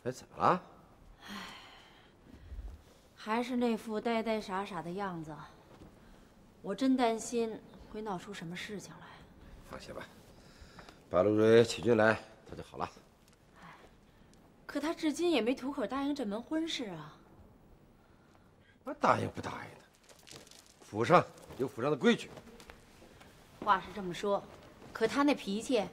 哎，怎么了？还是那副呆呆傻傻的样子。我真担心会闹出什么事情来。放心吧，把陆蕊请进来，他就好了。可他至今也没吐口答应这门婚事啊。我答应不答应的？府上有府上的规矩。话是这么说，可他那脾气，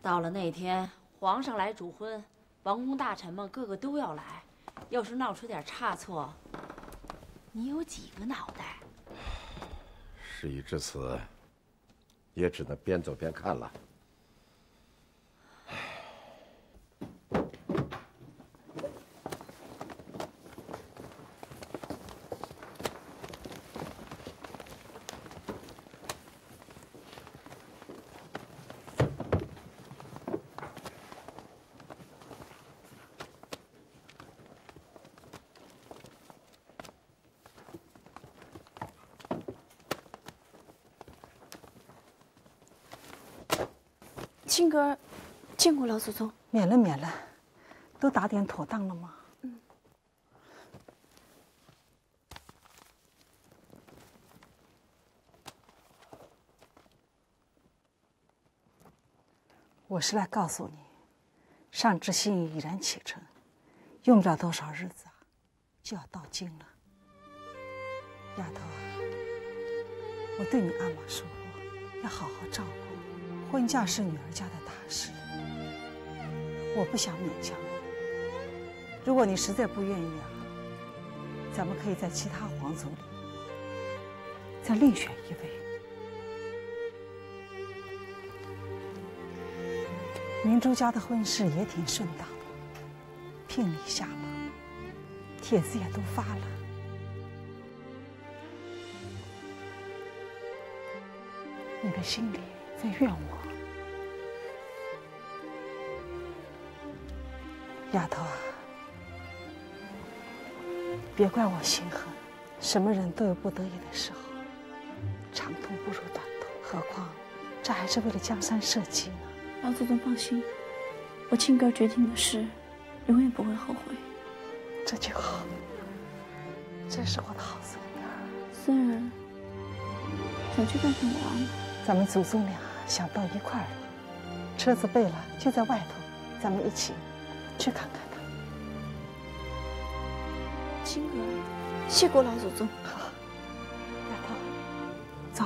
到了那天皇上来主婚，王公大臣们个个都要来，要是闹出点差错，你有几个脑袋？事已至此，也只能边走边看了。青哥儿，见过老祖宗。免了免了，都打点妥当了吗？嗯。我是来告诉你，上知心意已然启程，用不了多少日子啊，就要到京了。丫头啊，我对你阿玛说过，要好好照顾。婚嫁是女儿家的大事，我不想勉强你。如果你实在不愿意啊，咱们可以在其他皇族里再另选一位。明珠家的婚事也挺顺当的，聘礼下了，帖子也都发了。你的心里在怨我，丫头啊，别怪我心狠。什么人都有不得已的时候，长途不如短途，何况这还是为了江山社稷呢。老祖宗放心，我青哥决定的事，永远不会后悔。这就好，真是我的好孙女儿。孙儿，想去看看我阿玛。咱们祖宗俩想到一块儿了，车子备了，就在外头，咱们一起去看看他。青哥，谢过老祖宗。好，丫头，走。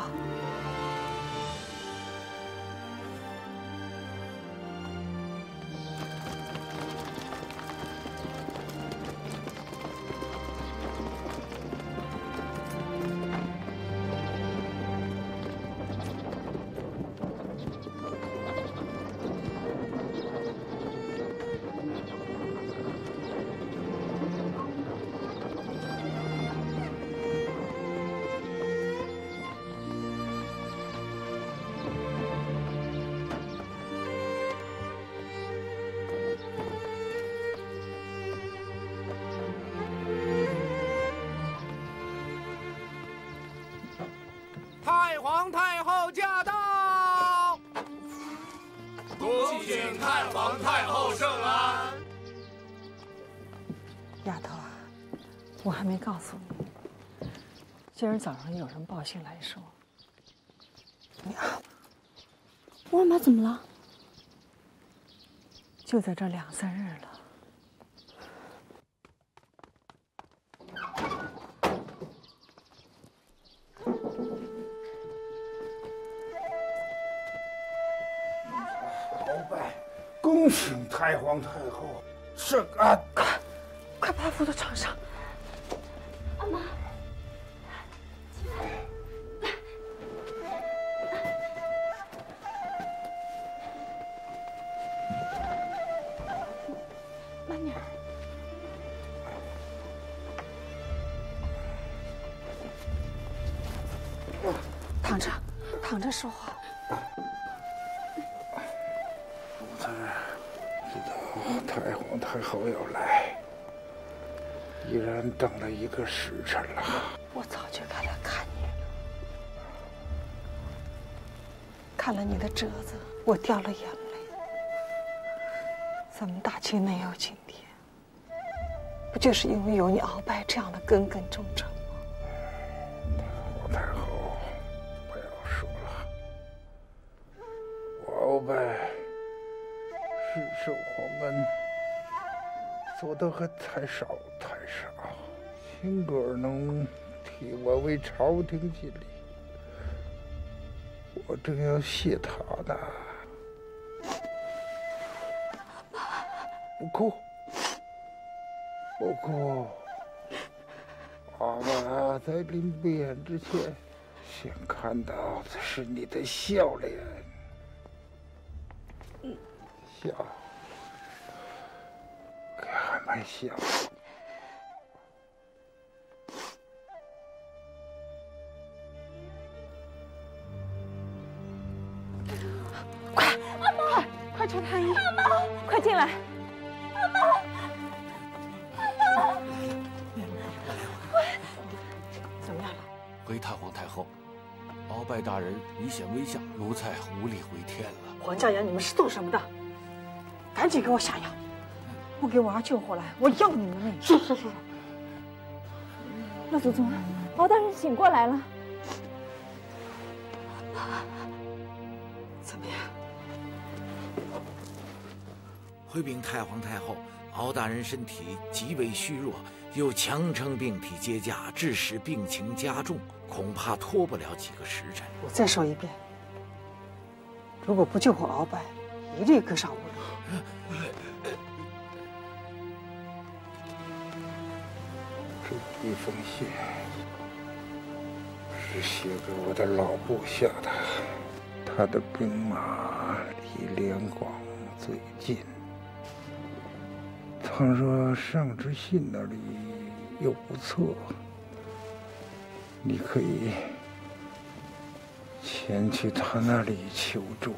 皇太后驾到！恭请太皇太后圣安。丫头啊，我还没告诉你，今儿早上有人报信来说，你我阿玛怎么了？就在这2、3日了。恭请太皇太后圣安！快把他扶到床上。阿玛，慢点儿。躺着说话。太皇太后要来，已然等了1个时辰了。我早就该来看你了，看了你的折子，我掉了眼泪。咱们大清能有今天，不就是因为有你鳌拜这样的耿耿忠臣吗？太后，不要说了，我鳌拜是受皇恩，做的还太少太少，幸个儿能替我为朝廷尽力，我正要谢他呢。不哭，不哭。鳌拜在临别之前，想看到的是你的笑脸。笑，还没笑。快穿太医，快进来。怎么样了？回太皇太后，鳌拜大人已显危相，奴才无力回天了。黄家阳，你们是做什么的？赶紧给我下药，不给我儿救回来，我要你们的命！是。老祖宗，敖大人醒过来了。怎么样？回禀太皇太后，敖大人身体极为虚弱，又强撑病体接驾，致使病情加重，恐怕拖不了几个时辰。我再说一遍，如果不救活鳌拜，一律革上无礼。这一封信是写给我的老部下的，他的兵马离两广最近。倘若上知信那里有不测，你可以前去他那里求助。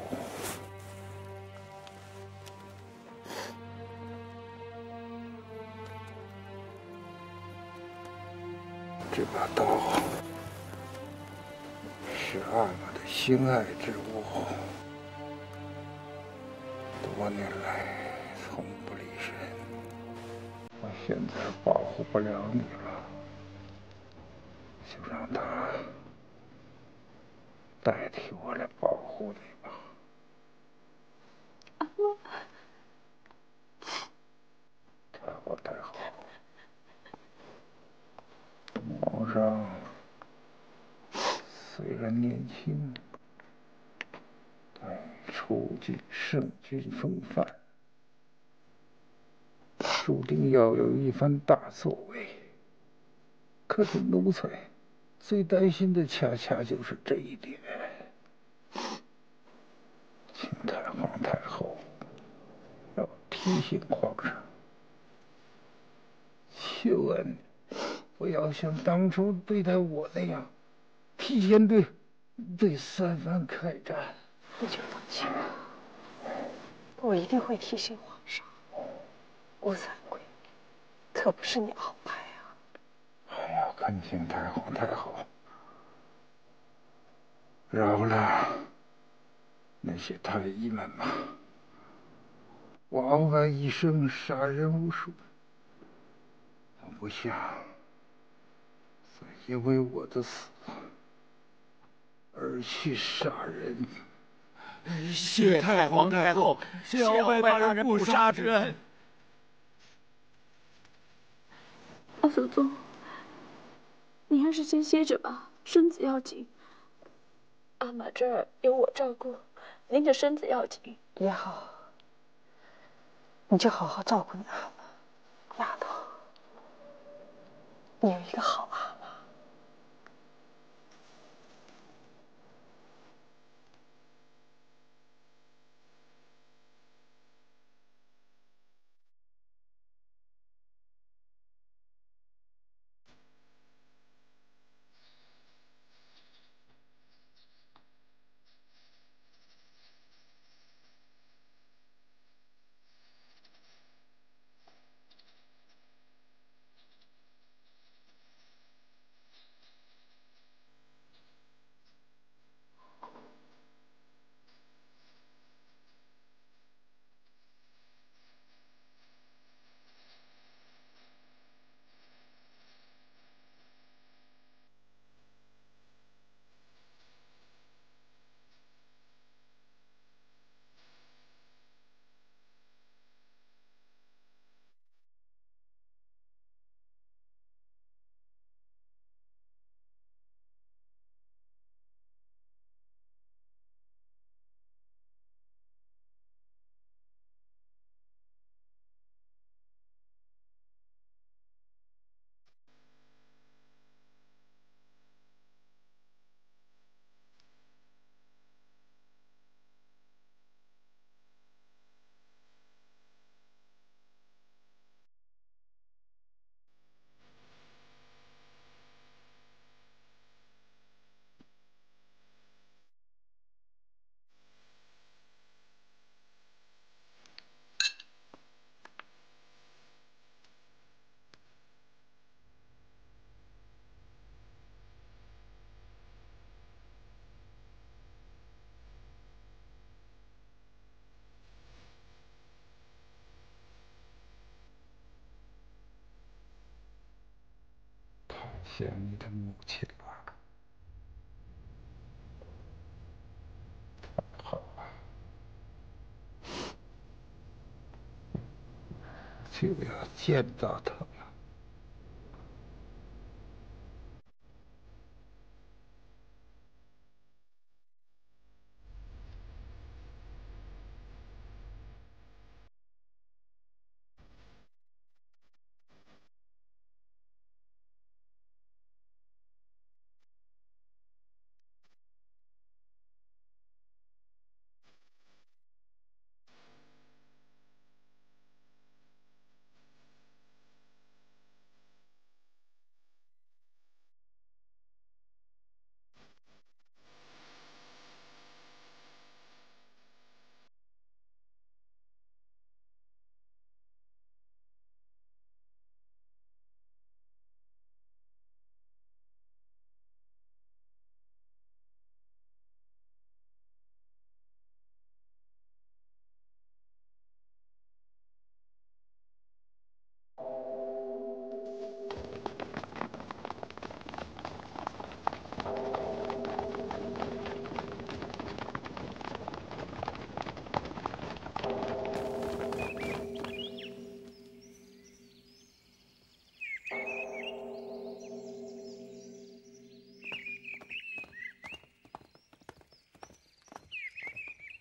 这把刀是阿玛的心爱之物，多年来从不离身。我现在保护不了你了，就让他代替我来保护你吧。太好，太好。皇上虽然年轻，但初具圣君风范，注定要有一番大作为。可是奴才最担心的恰恰就是这一点，请太皇太后要提醒皇上，求恩不要像当初对待我那样，提前对三藩开战。你就放心，我一定会提醒皇上。吴三桂可不是你鳌拜啊！哎呀，恳请太皇太后饶了那些太医们吧。我鳌拜一生杀人无数，我不想再因为我的死而去杀人。谢太皇太后，谢鳌拜大人不杀之恩。老祖宗，您还是先歇着吧，身子要紧。阿玛这儿有我照顾，您的身子要紧。也好，你就好好照顾你阿玛，丫头，你有一个好阿玛。想你的母亲了。好吧，就要见到他了。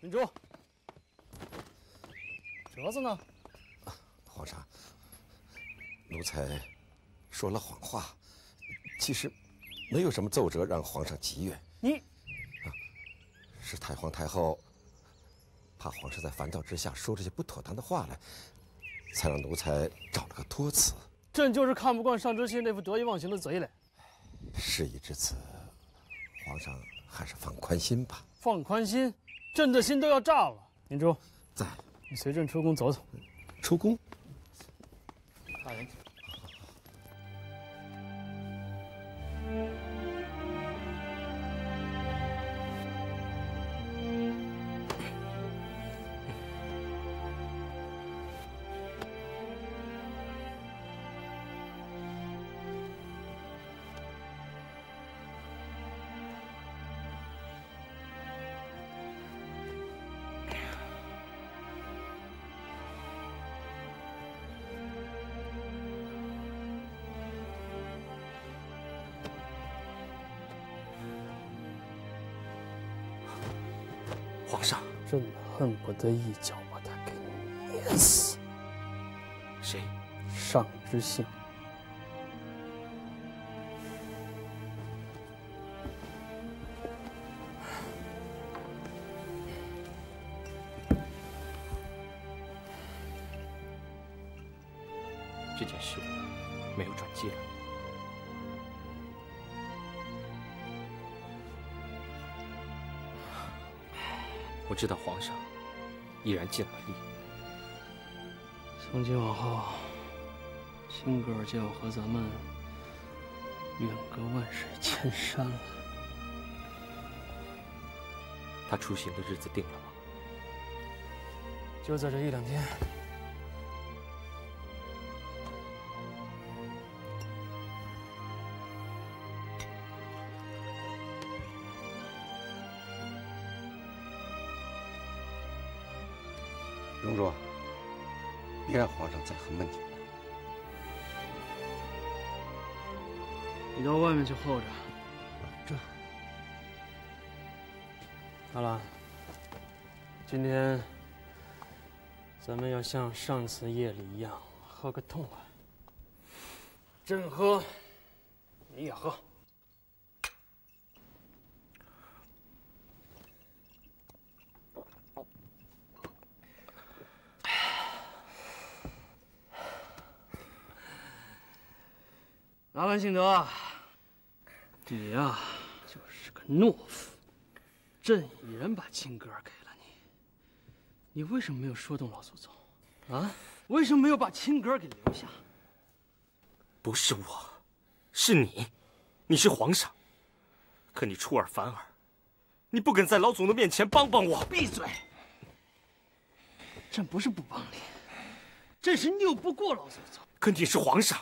明珠，折子呢？皇上，奴才说了谎话，其实没有什么奏折让皇上急悦。你是太皇太后怕皇上在烦躁之下说这些不妥当的话来，才让奴才找了个托词。朕就是看不惯上知县那副得意忘形的嘴脸。事已至此，皇上还是放宽心吧。放宽心，朕的心都要炸了。明珠，在，你随朕出宫走走。出宫？大人。皇上，朕恨不得一脚把他给碾死。谁？上知县。这件事没有转机了。我知道皇上依然尽了力。从今往后，青哥就要和咱们远隔万水千山了。他出行的日子定了吗？就在这一两天。荣主，别让皇上再恨闷你了。你到外面去候着。这，好了，今天咱们要像上次夜里一样喝个痛快。朕喝，你也喝。阿兰幸德，你呀就是个懦夫。朕已然把亲哥给了你，你为什么没有说动老祖宗？啊？为什么没有把亲哥给留下？不是我，是你，你是皇上，可你出尔反尔，你不肯在老祖宗面前帮帮我。闭嘴！朕不是不帮你，朕是拗不过老祖宗。可你是皇上。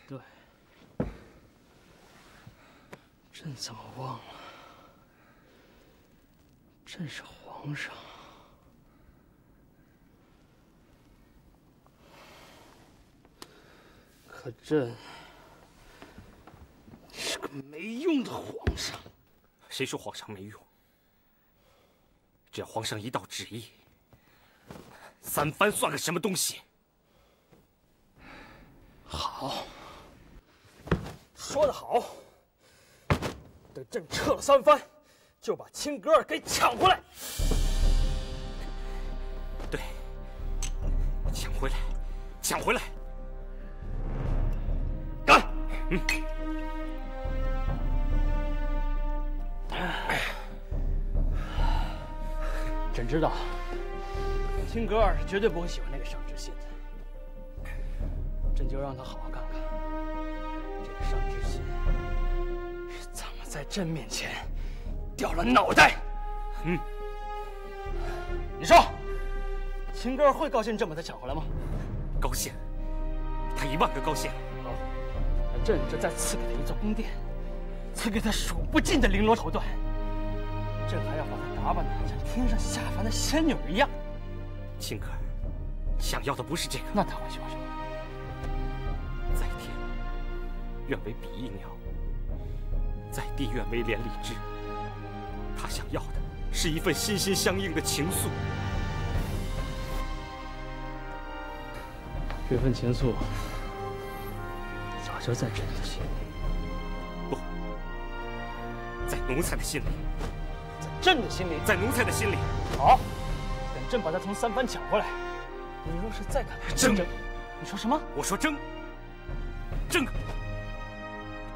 对，朕怎么忘了？朕是皇上。可朕是个没用的皇上。谁说皇上没用？只要皇上一道旨意，三藩算个什么东西？好，说得好。等朕撤了三藩，就把亲哥儿给抢回来。对，抢回来，抢回来！干！朕知道，亲哥儿是绝对不会喜欢那个尚知信的。朕就让他好好看看，这个尚知信是怎么在朕面前掉了脑袋。你说，亲哥儿会高兴朕把他抢回来吗？高兴，他10000个高兴。好，那朕这再赐给他一座宫殿，赐给他数不尽的绫罗绸缎，朕还要把他打扮得像天上下凡的仙女一样。亲哥儿，想要的不是这个。那他会喜欢什么？在天，愿为比翼鸟；在地，愿为连理枝。他想要的是一份心心相印的情愫。这份情愫早就在朕的心里。不，在奴才的心里。在朕的心里。在奴才的心里。好，等朕把他从三藩抢回来，你若是再敢争，你说什么？我说争，争！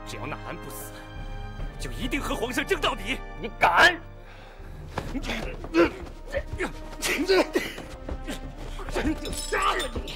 只要纳兰不死，就一定和皇上争到底。你敢？朕就杀了你！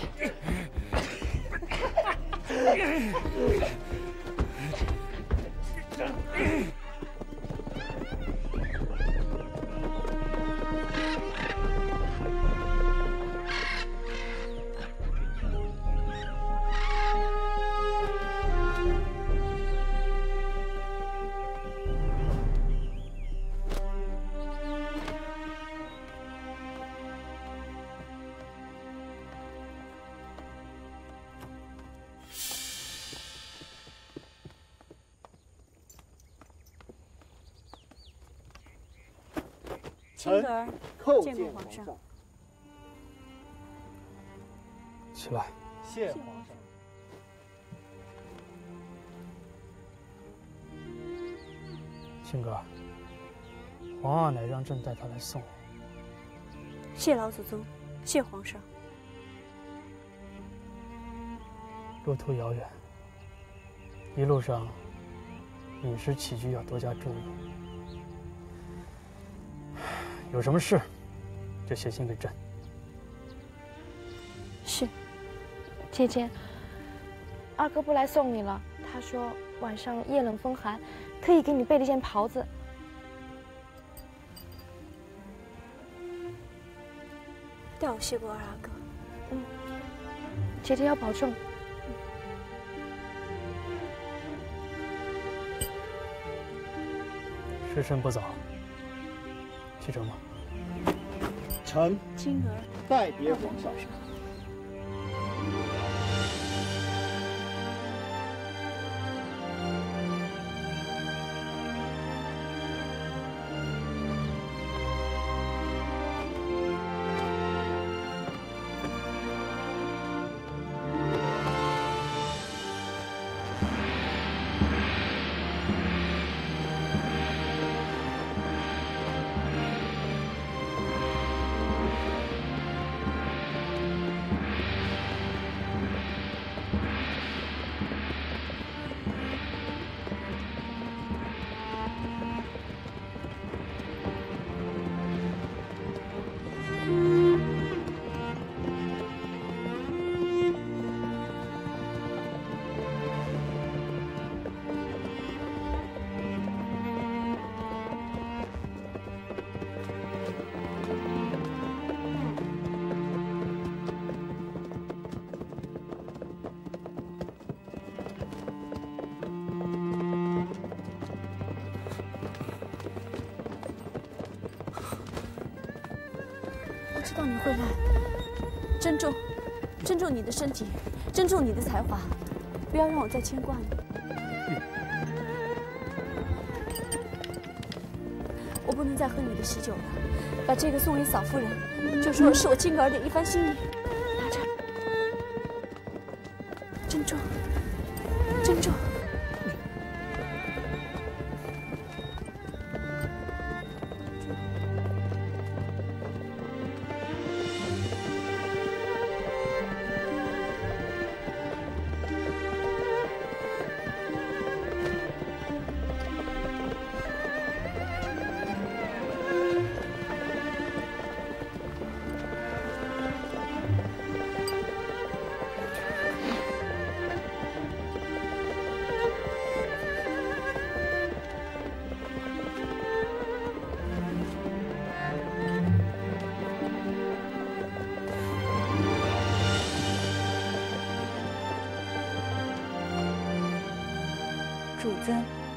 亲哥儿见过皇上。起来，谢皇上。亲哥儿，皇阿奶让朕带他来送你。谢老祖宗，谢皇上。路途遥远，一路上饮食起居要多加注意。有什么事，就写信给朕。是，姐姐，二哥不来送你了。他说晚上夜冷风寒，特意给你备了一件袍子。代我谢过二阿哥。姐姐要保重。时辰不早，启程吧。臣亲儿拜别皇上。知道你会来，珍重你的身体，珍重你的才华，不要让我再牵挂你。我不能再喝你的喜酒了，把这个送给嫂夫人，就说是我青格儿的一番心意。拿着，珍重，珍重。 主子，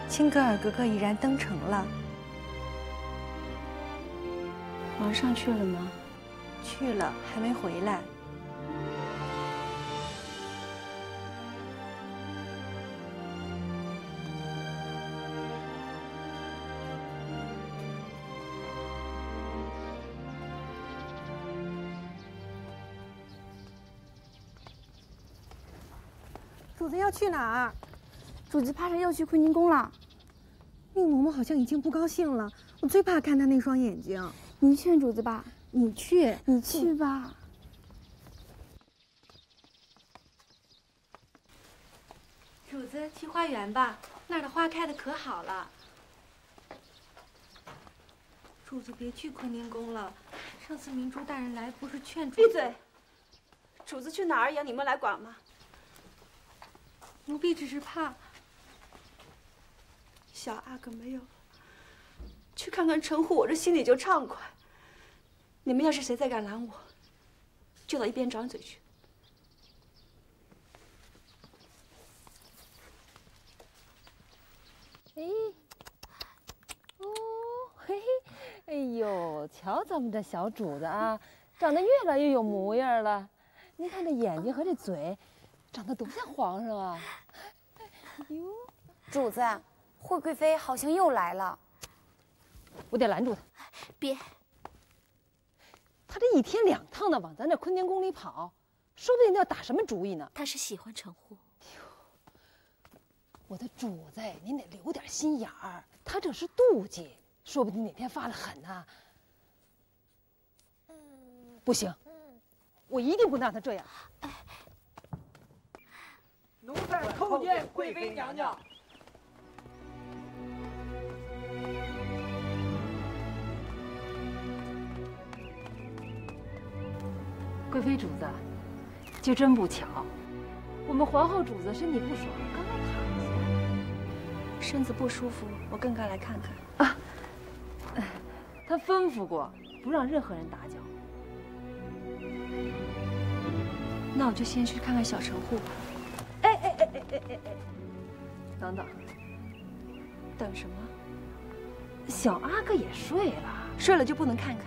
青格尔哥哥已然登城了。皇上去了吗？去了，还没回来。主子要去哪儿？ 主子怕是又去坤宁宫了。宁嬷嬷好像已经不高兴了，我最怕看她那双眼睛。你劝主子吧，你去吧。主子去花园吧，那儿的花开的可好了。主子别去坤宁宫了，上次明珠大人来不是劝主子。闭嘴！主子去哪儿也要你们来管吗？奴婢只是怕。 小阿哥没有了，去看看陈虎，我这心里就畅快。你们要是谁再敢拦我，就到一边张嘴去。哎，哦，嘿嘿，哎呦，瞧咱们这小主子啊，长得越来越有模样了。您看这眼睛和这嘴，长得多像皇上啊！哟，主子。 惠贵妃好像又来了，我得拦住她。别，她这一天2趟的往咱这坤宁宫里跑，说不定要打什么主意呢。她是喜欢陈户。我的主子，您得留点心眼儿，她这是妒忌，说不定哪天发了狠呢。不行，我一定不能让她这样。奴才叩见贵妃娘娘。 贵妃主子，就真不巧，我们皇后主子身体不爽，刚刚躺下，身子不舒服，我更该来看看。啊，他吩咐过，不让任何人打搅。那我就先去看看小陈户吧。哎，等等，等什么？小阿哥也睡了，睡了就不能看看？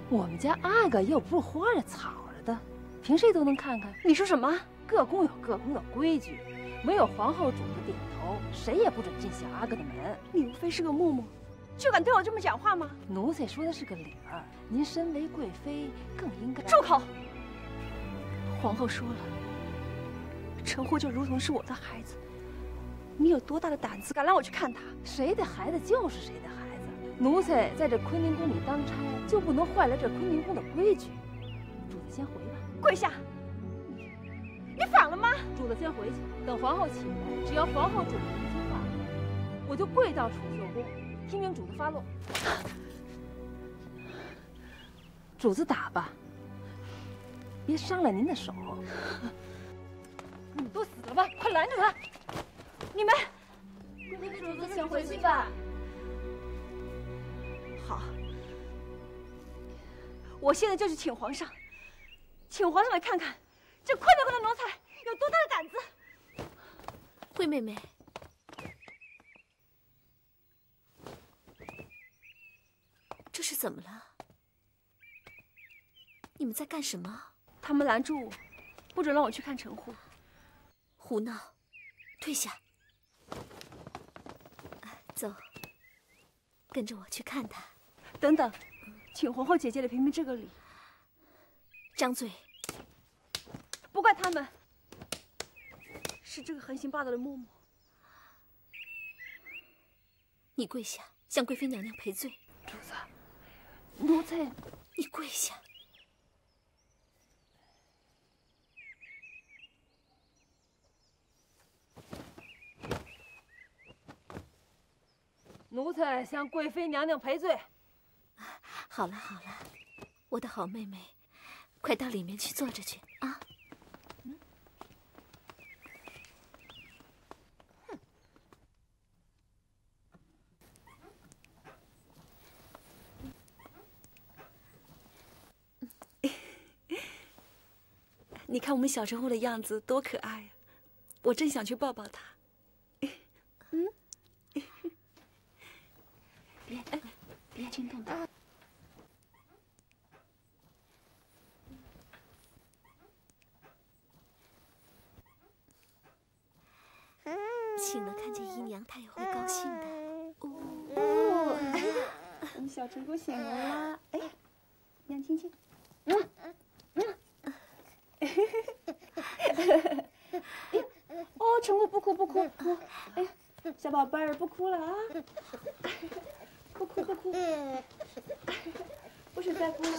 我们家阿哥又不是活着草着的，凭谁都能看看。你说什么？各宫有各宫的规矩，没有皇后主子点头，谁也不准进小阿哥的门。你无非是个木木，就敢对我这么讲话吗？奴才说的是个理儿，您身为贵妃，更应该住口！皇后说了，陈户就如同是我的孩子，你有多大的胆子，敢让我去看他？谁的孩子就是谁的孩子。 奴才在这坤宁宫里当差，就不能坏了这坤宁宫的规矩。主子先回吧，跪下！你反了吗？主子先回去，等皇后起来，只要皇后主子一句话，我就跪到储秀宫，听命主子发落。主子打吧，别伤了您的手。你们都死了吧！快拦住他！你们，贵妃主子，请回去吧。 好，我现在就去请皇上，请皇上来看看这坤宁宫的奴才有多大的胆子。惠妹妹，这是怎么了？你们在干什么？他们拦住我，不准让我去看陈户。胡闹！退下！走，跟着我去看他。等等，请皇后姐姐来评评这个理。张嘴！不怪他们，是这个横行霸道的嬷嬷。你跪下，向贵妃娘娘赔罪。主子，奴才，你跪下。奴才向贵妃娘娘赔罪。好了好了，我的好妹妹，快到里面去坐着去啊！你看我们小陈户的样子多可爱呀！我真想去抱抱他。别惊动他。醒了，看见姨娘，她也会高兴的。我们小陈户醒了啦！哎，娘亲亲。哦，陈户不哭不哭不，哎呀，小宝贝儿不哭了啊！不哭不哭，不许再哭了。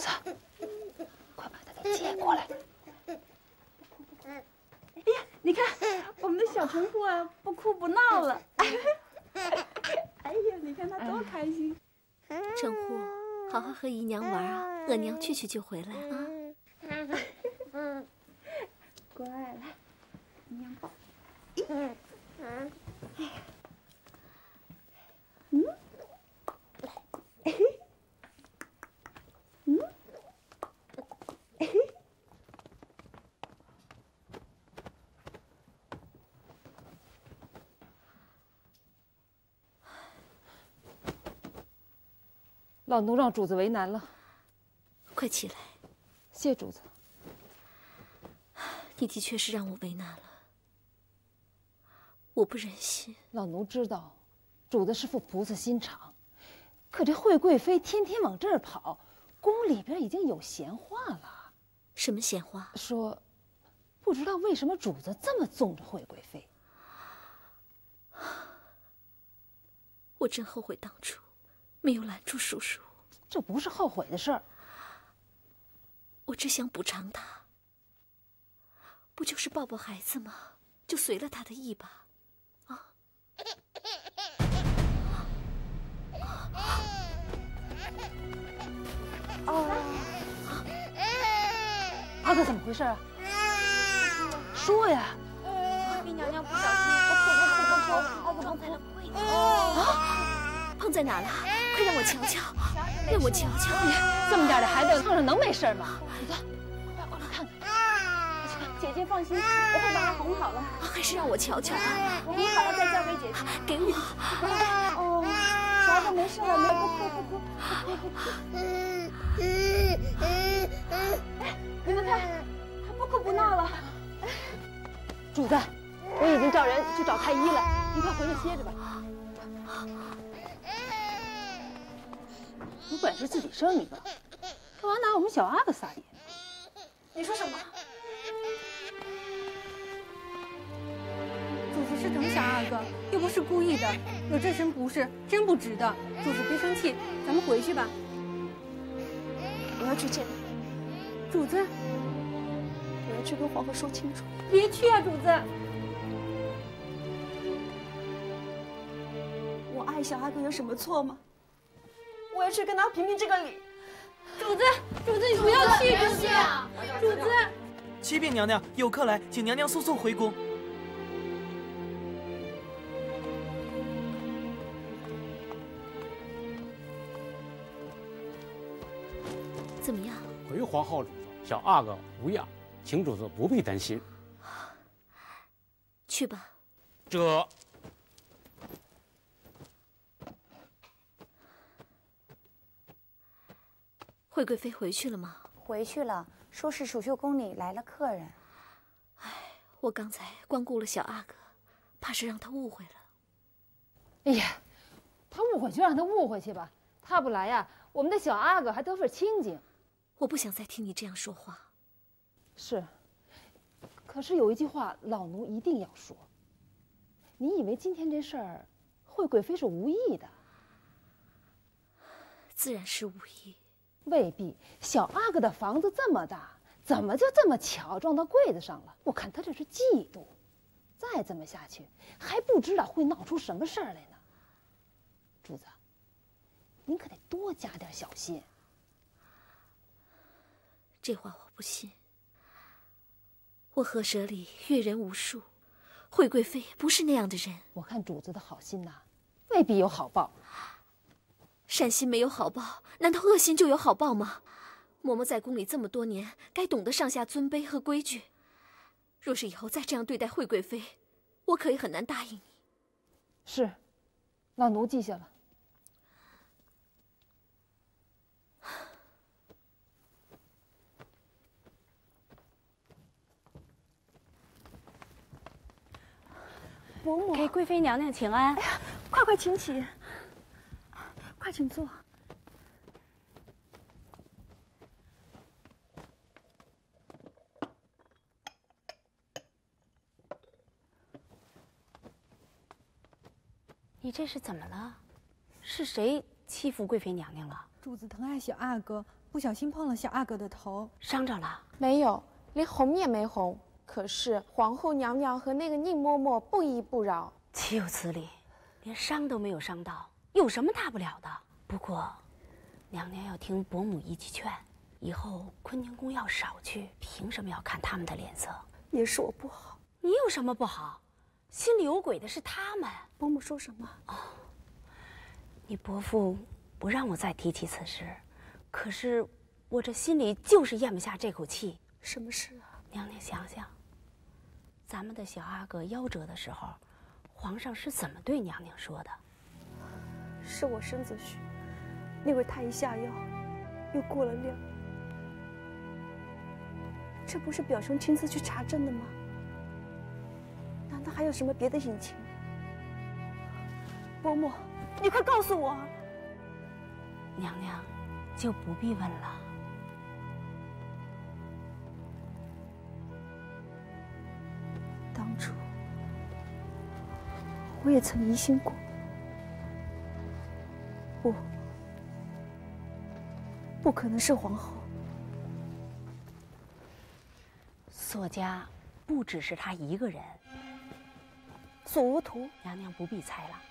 快把他给接过来。哎呀，你看我们的小陈户啊，不哭不闹了。哎呀，你看他多开心。陈户，好好和姨娘玩啊，额娘去就回来啊。乖，来，娘抱。老奴让主子为难了，快起来。谢主子。你的确是让我为难了，我不忍心。老奴知道，主子是副菩萨心肠，可这惠贵妃天天往这儿跑，宫里边已经有闲话了。什么闲话？说，不知道为什么主子这么纵着惠贵妃。我真后悔当初没有拦住叔叔。这不是后悔的事儿，我只想补偿他。不就是抱抱孩子吗？就随了他的意吧。啊！阿哥怎么回事啊？说呀！贵妃娘娘不小心，阿哥碰在了柜子。啊！碰在哪了？快让我瞧瞧，让我瞧瞧。这么点的孩子碰上能没事吗？走，快过来看看。姐姐放心，我会把她哄好了。还是让我瞧瞧啊！我哄好了再交给姐姐。给我。哦，小阿哥没事了，没不哭不哭不哭。你们看，他不哭不闹了。主子，我已经叫人去找太医了，您快回去歇着吧。有本事自己生一个，干嘛拿我们小阿哥撒野？你说什么？主子是疼小阿哥，又不是故意的，有这身不是，真不值得。主子别生气，咱们回去吧。我要去见主子，我要去跟皇后说清楚。别去啊，主子！我爱小阿哥有什么错吗？我要去跟他评评这个理。主子，主子，你不要去！主子，启禀娘娘，有客来，请娘娘速速回宫。怎么样？回皇后主子，小阿哥无恙，请主子不必担心。去吧。这。惠贵妃回去了吗？回去了，说是蜀绣宫里来了客人。我刚才光顾了小阿哥，怕是让他误会了。哎呀，他误会就让他误会去吧，他不来呀，我们的小阿哥还得份清静。我不想再听你这样说话。是，可是有一句话老奴一定要说。你以为今天这事儿，惠贵妃是无意的？自然是无意。未必，小阿哥的房子这么大，怎么就这么巧撞到柜子上了？我看他这是嫉妒。再这么下去，还不知道会闹出什么事儿来呢。主子，您可得多加点小心。这话我不信。我河蛇里阅人无数，惠贵妃不是那样的人。我看主子的好心呐，未必有好报。善心没有好报，难道恶心就有好报吗？嬷嬷在宫里这么多年，该懂得上下尊卑和规矩。若是以后再这样对待惠贵妃，我可也很难答应你。是，老奴记下了。伯母，给贵妃娘娘请安。哎呀，快请起，快请坐。你这是怎么了？是谁欺负贵妃娘娘了？主子疼爱小阿哥，不小心碰了小阿哥的头，伤着了？没有，连红也没红。可是皇后娘娘和那个宁嬷嬷不依不饶，岂有此理！连伤都没有伤到，有什么大不了的？不过，娘娘要听伯母一句劝，以后坤宁宫要少去，凭什么要看他们的脸色？也是我不好。你有什么不好？心里有鬼的是他们。伯母说什么？哦，你伯父不让我再提起此事，可是我这心里就是咽不下这口气。什么事啊？娘娘想想，咱们的小阿哥夭折的时候，皇上是怎么对娘娘说的？是我身子虚，那位太医下药，又过了量。这不是表兄亲自去查证的吗？难道还有什么别的隐情？伯母，你快告诉我！娘娘就不必问了。当初我也曾疑心过，不可能是皇后。索家不只是她一个人。索无图，娘娘不必猜了，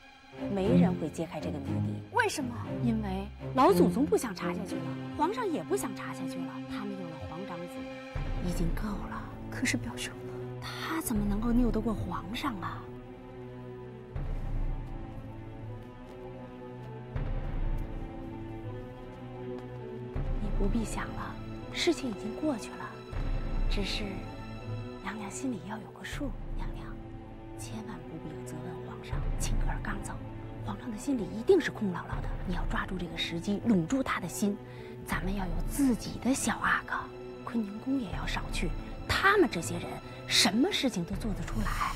没人会揭开这个谜底。为什么？因为老祖宗不想查下去了，皇上也不想查下去了。他们有了皇长子，已经够了。可是表兄呢？他怎么能够拗得过皇上啊？你不必想了，事情已经过去了。只是，娘娘心里要有个数。娘娘，千万不必责问皇上。青格尔刚走，皇上的心里一定是空落落的。你要抓住这个时机，拢住他的心。咱们要有自己的小阿哥，坤宁宫也要少去。他们这些人，什么事情都做得出来。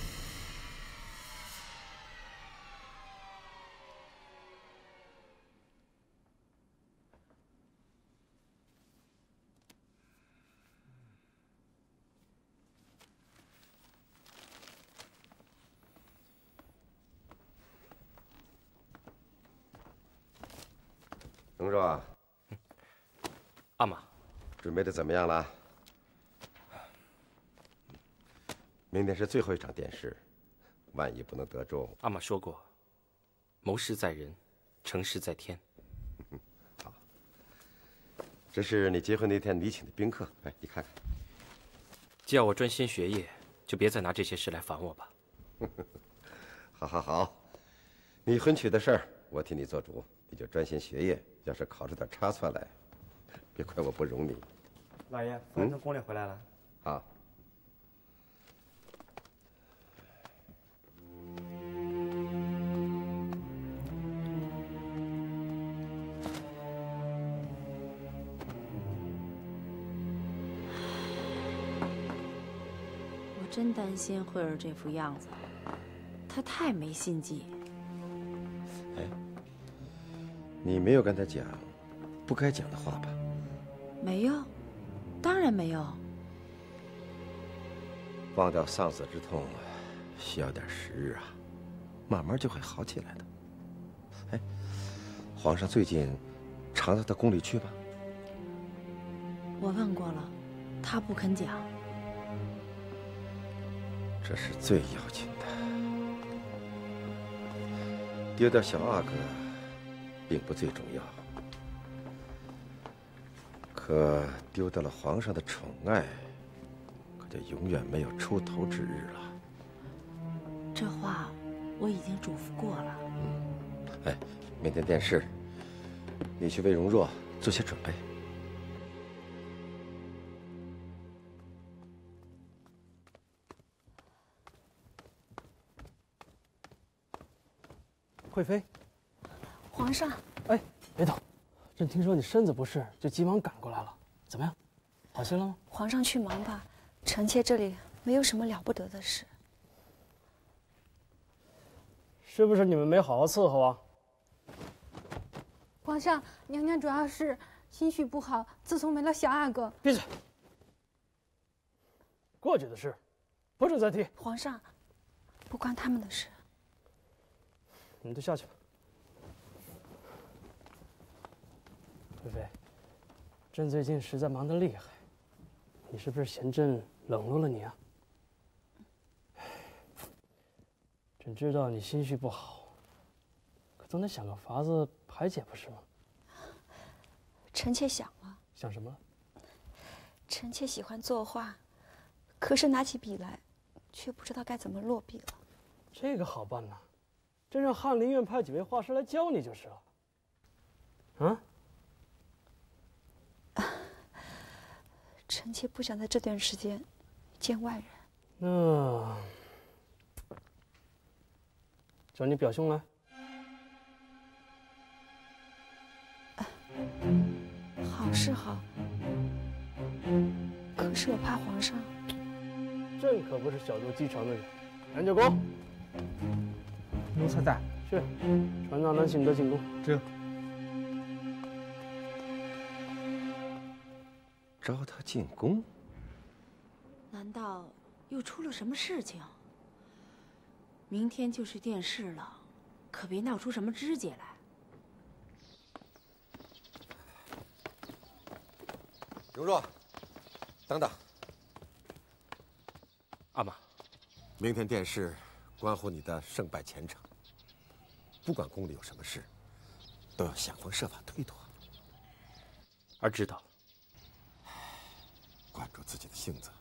龙若，阿玛，准备的怎么样了？明天是最后一场殿试，万一不能得中，阿玛说过，谋事在人，成事在天。好，这是你结婚那天你请的宾客，哎，你看看。既要我专心学业，就别再拿这些事来烦我吧。好，好，好，你婚娶的事儿我替你做主，你就专心学业。要是考出点差错来，别怪我不容你。老爷，夫人从宫里回来了。好。真担心慧儿这副样子，她太没心机。哎，你没有跟她讲不该讲的话吧？没有，当然没有。忘掉丧子之痛，需要点时日啊，慢慢就会好起来的。哎，皇上最近常到他宫里去吗？我问过了，他不肯讲。这是最要紧的。丢掉小阿哥，并不最重要，可丢掉了皇上的宠爱，可就永远没有出头之日了。这话我已经嘱咐过了。哎，明天殿试，你去为容若做些准备。惠妃，皇上，哎，别动！朕听说你身子不适，就急忙赶过来了。怎么样，好些了吗？皇上去忙吧，臣妾这里没有什么了不得的事。是不是你们没好好伺候啊？皇上，娘娘主要是心绪不好，自从没了小阿哥。闭嘴！过去的事，不准再提。皇上，不关他们的事。你们都下去吧。贵妃，朕最近实在忙得厉害，你是不是嫌朕冷落了你啊？朕知道你心绪不好，可总得想个法子排解，不是吗？臣妾想了。想什么了？臣妾喜欢作画，可是拿起笔来，却不知道该怎么落笔了。这个好办呐，朕让翰林院派几位画师来教你就是了。啊？臣妾不想在这段时间见外人。那叫你表兄来。好是好，可是我怕皇上。朕可不是小肚鸡肠的人。杨九公，奴才在。去，传纳兰信德进宫。这。招他进宫？难道又出了什么事情？明天就是殿试了，可别闹出什么枝节来。容若，等等。阿玛，明天殿试关乎你的胜败前程，不管宫里有什么事，都要想方设法推脱。儿知道了。管住自己的性子，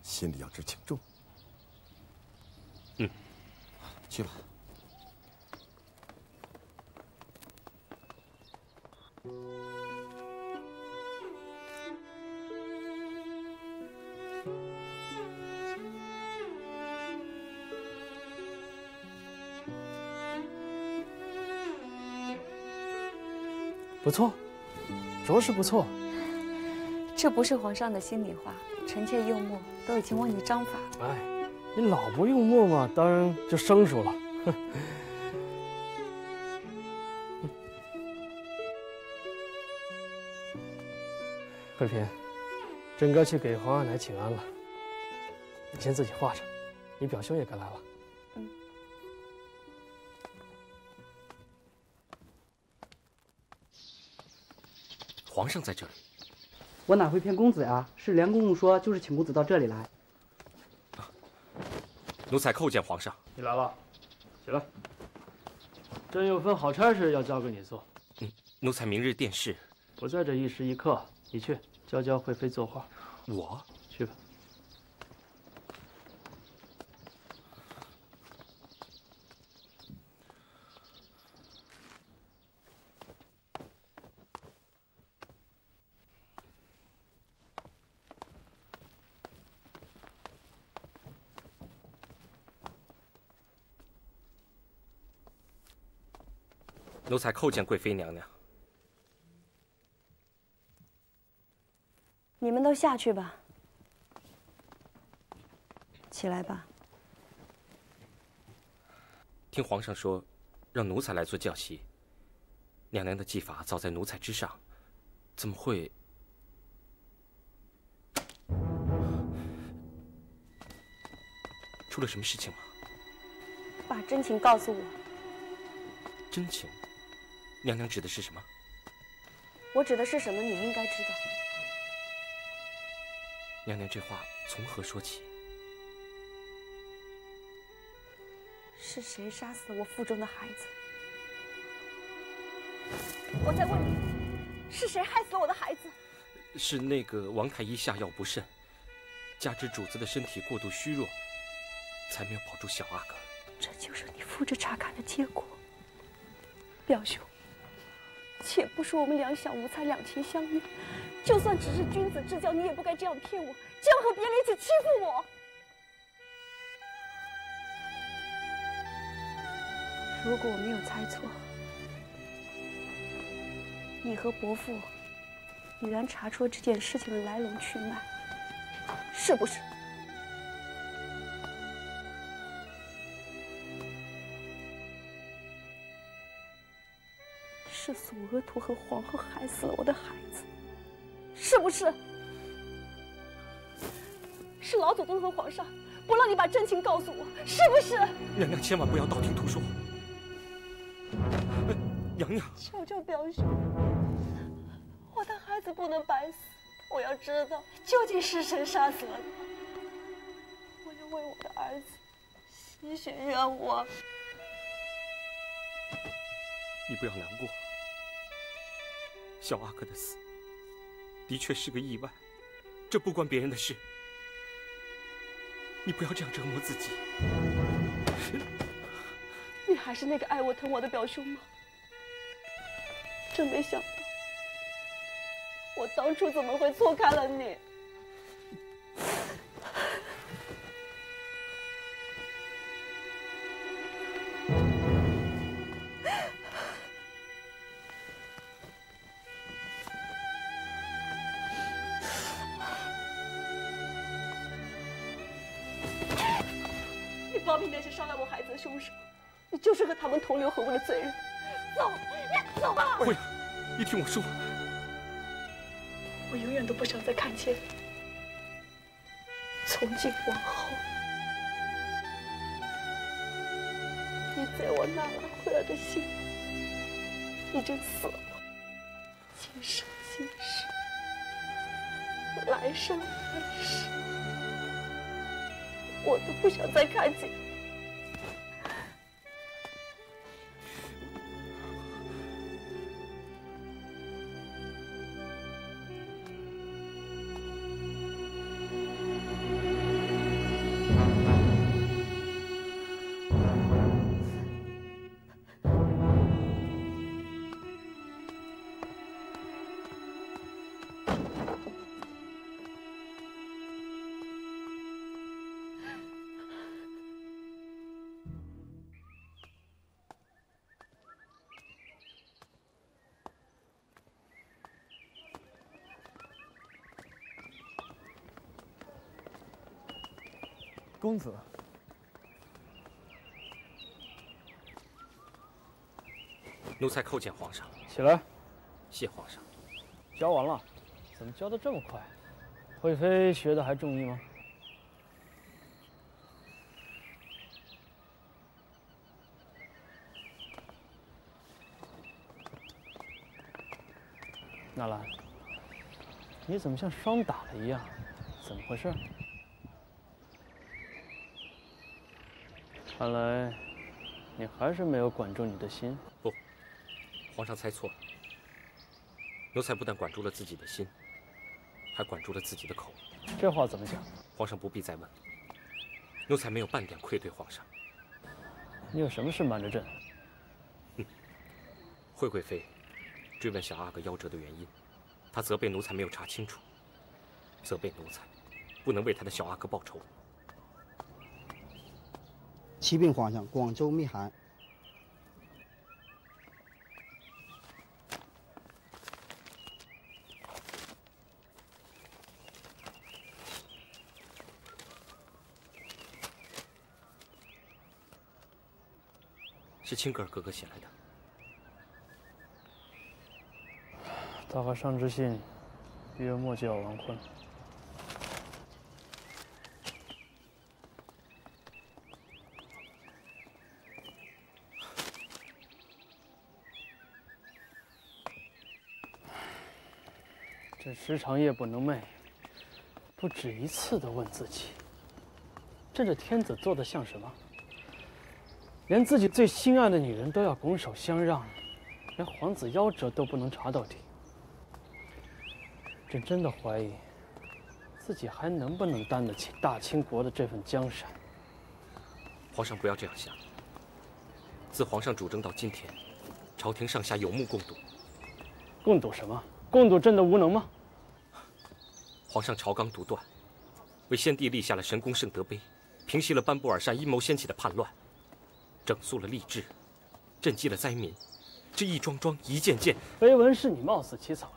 心里要知轻重。嗯，去吧。不错，着实不错。这不是皇上的心里话，臣妾用墨都已经为你章法了。哎，你老不用墨嘛，当然就生疏了。惠嫔，朕该去给皇阿奶请安了。你先自己画着，你表兄也该来了。嗯。皇上在这里。我哪会骗公子呀？是梁公公说，就是请公子到这里来。奴才叩见皇上。你来了，起来。朕有份好差事要交给你做。奴才明日殿试，不在这一时一刻，你去教教惠妃作画。我去吧。奴才叩见贵妃娘娘。你们都下去吧。起来吧。听皇上说，让奴才来做教习。娘娘的技法早在奴才之上，怎么会？出了什么事情吗？把真情告诉我。真情？娘娘指的是什么？我指的是什么？你应该知道。娘娘这话从何说起？是谁杀死了我腹中的孩子？我在问你，是谁害死了我的孩子？是那个王太医下药不慎，加之主子的身体过度虚弱，才没有保住小阿哥。这就是你复职查看的结果。表兄，且不说我们两小无猜两情相悦，就算只是君子之交，你也不该这样骗我，这样和别人一起欺负我。如果我没有猜错，你和伯父已然查出了这件事情的来龙去脉，是不是？是索额图和皇后害死了我的孩子，是不是？是老祖宗和皇上不让你把真情告诉我，是不是？娘娘千万不要道听途说。娘娘，求求表兄，我的孩子不能白死，我要知道究竟是谁杀死了他，我要为我的儿子洗雪冤枉。你不要难过，小阿哥的死的确是个意外，这不关别人的事。你不要这样折磨自己。你还是那个爱我疼我的表兄吗？真没想到，我当初怎么会错开了你？你包庇那些杀害我孩子的凶手，你就是和他们同流合污的罪人。走，你走吧。慧儿，你听我说，我永远都不想再看见从今往后你在我纳兰慧儿的心已经死了，今生今世，来生来世，我都不想再看见。公子，奴才叩见皇上。起来。谢皇上。教完了，怎么教得这么快？惠妃学的还中意吗？纳兰，你怎么像霜打了一样？怎么回事？看来，你还是没有管住你的心。不，皇上猜错了。奴才不但管住了自己的心，还管住了自己的口。这话怎么讲？皇上不必再问。奴才没有半点愧对皇上。你有什么事瞒着朕？惠贵妃追问小阿哥夭折的原因，她责备奴才没有查清楚，责备奴才不能为他的小阿哥报仇。启禀皇上，广州密函。是青格尔哥哥写来的。他和尚之信月末就要完婚。这时常夜不能寐，不止一次地问自己：这天子做的像什么？连自己最心爱的女人都要拱手相让，连皇子夭折都不能查到底。朕真的怀疑，自己还能不能担得起大清国的这份江山。皇上不要这样想。自皇上主政到今天，朝廷上下有目共睹。共睹什么？共睹朕的无能吗？皇上朝纲独断，为先帝立下了神功圣德碑，平息了班布尔善阴谋掀起的叛乱，整肃了吏治，赈济了灾民。这一桩桩，一件件，碑文是你冒死起草的。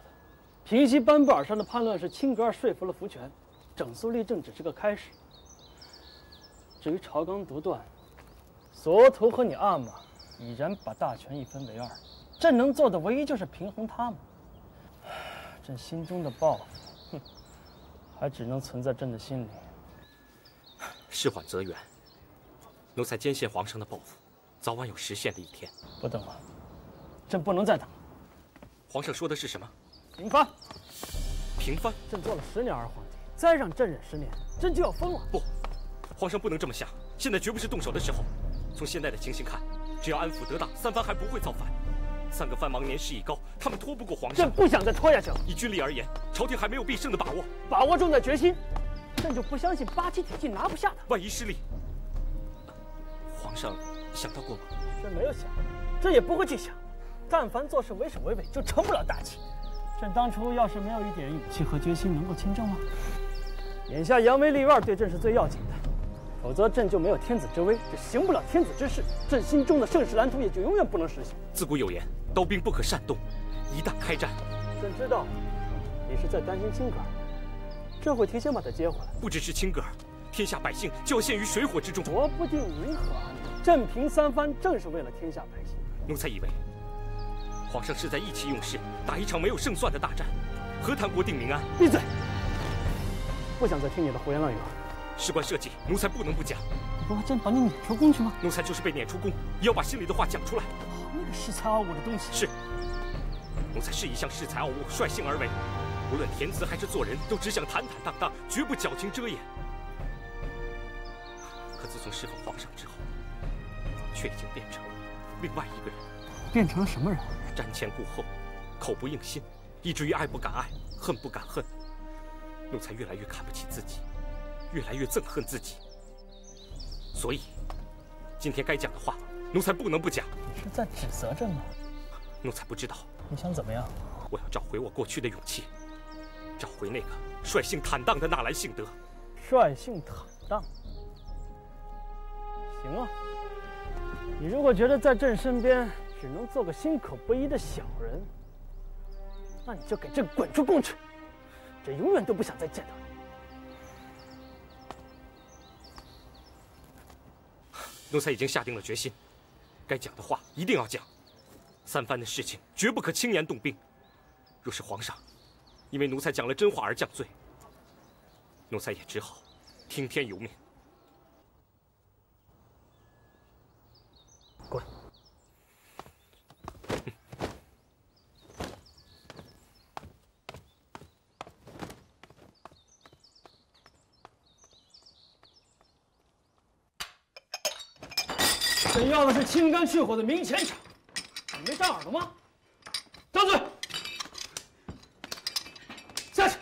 平息班布尔善的叛乱是青格尔说服了福全，整肃吏政只是个开始。至于朝纲独断，索额图和你阿玛已然把大权一分为二，朕能做的唯一就是平衡他们。朕心中的抱负，哼，还只能存在朕的心里。事缓则圆，奴才坚信皇上的抱负，早晚有实现的一天。不等了，朕不能再等了。皇上说的是什么？平藩。平藩？朕做了10年二皇帝，再让朕忍10年，朕就要疯了。不，皇上不能这么想。现在绝不是动手的时候。从现在的情形看，只要安抚得当，三藩还不会造反。3个藩王年事已高，他们拖不过皇上。朕不想再拖下去了。以军力而言，朝廷还没有必胜的把握。把握重在决心。朕就不相信8旗体系拿不下他。万一失利，皇上想到过吗？朕没有想，朕也不会去想。但凡做事为首为尾，就成不了大器。朕当初要是没有一点勇气和决心，能够亲政吗？眼下扬威立万对朕是最要紧的，否则朕就没有天子之威，就行不了天子之事，朕心中的盛世蓝图也就永远不能实现。自古有言，刀兵不可擅动，一旦开战，朕知道你是在担心青格尔，朕会提前把他接回来。不只是青格尔，天下百姓就要陷于水火之中。说不定云何安宁？朕平三藩正是为了天下百姓。奴才以为皇上是在意气用事，打一场没有胜算的大战，何谈国定民安？闭嘴！不想再听你的胡言乱语了。事关社稷，奴才不能不讲。不是朕把你撵出宫去吗？奴才就是被撵出宫，也要把心里的话讲出来。那个恃才傲物的东西。是，奴才是一向恃才傲物，率性而为。无论填词还是做人，都只想坦坦荡荡，绝不矫情遮掩。可自从侍奉皇上之后，却已经变成了另外一个人。变成了什么人？瞻前顾后，口不应心，以至于爱不敢爱，恨不敢恨。奴才越来越看不起自己，越来越憎恨自己。所以，今天该讲的话，奴才不能不讲。你是在指责朕吗？奴才不知道。你想怎么样？我要找回我过去的勇气，找回那个率性坦荡的纳兰性德。率性坦荡。行啊，你如果觉得在朕身边只能做个心口不一的小人，那你就给朕滚出宫去！朕永远都不想再见到你。奴才已经下定了决心，该讲的话一定要讲。三藩的事情绝不可轻言动兵。若是皇上因为奴才讲了真话而降罪，奴才也只好听天由命。滚！朕要的是清肝去火的明前场，你没长耳朵吗？张嘴！下去！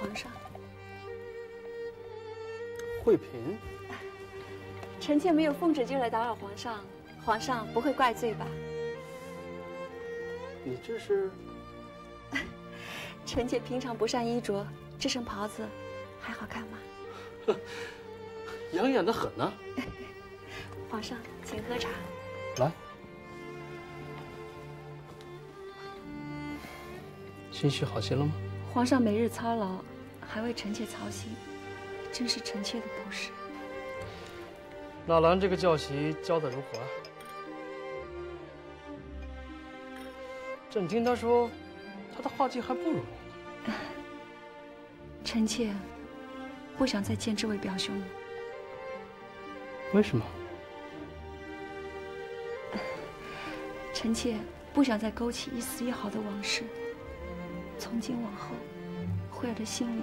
皇上，惠嫔，臣妾没有奉旨就来打扰皇上，皇上不会怪罪吧？你这是？臣妾平常不善衣着，这身袍子还好看吗？养眼的很呢。皇上，请喝茶。来，心绪好些了吗？皇上每日操劳，还为臣妾操心，真是臣妾的不是。纳兰这个教习教得如何啊？朕听他说，他的画技还不如你。臣妾不想再见这位表兄了。为什么？臣妾不想再勾起一丝一毫的往事。从今往后，慧儿的心里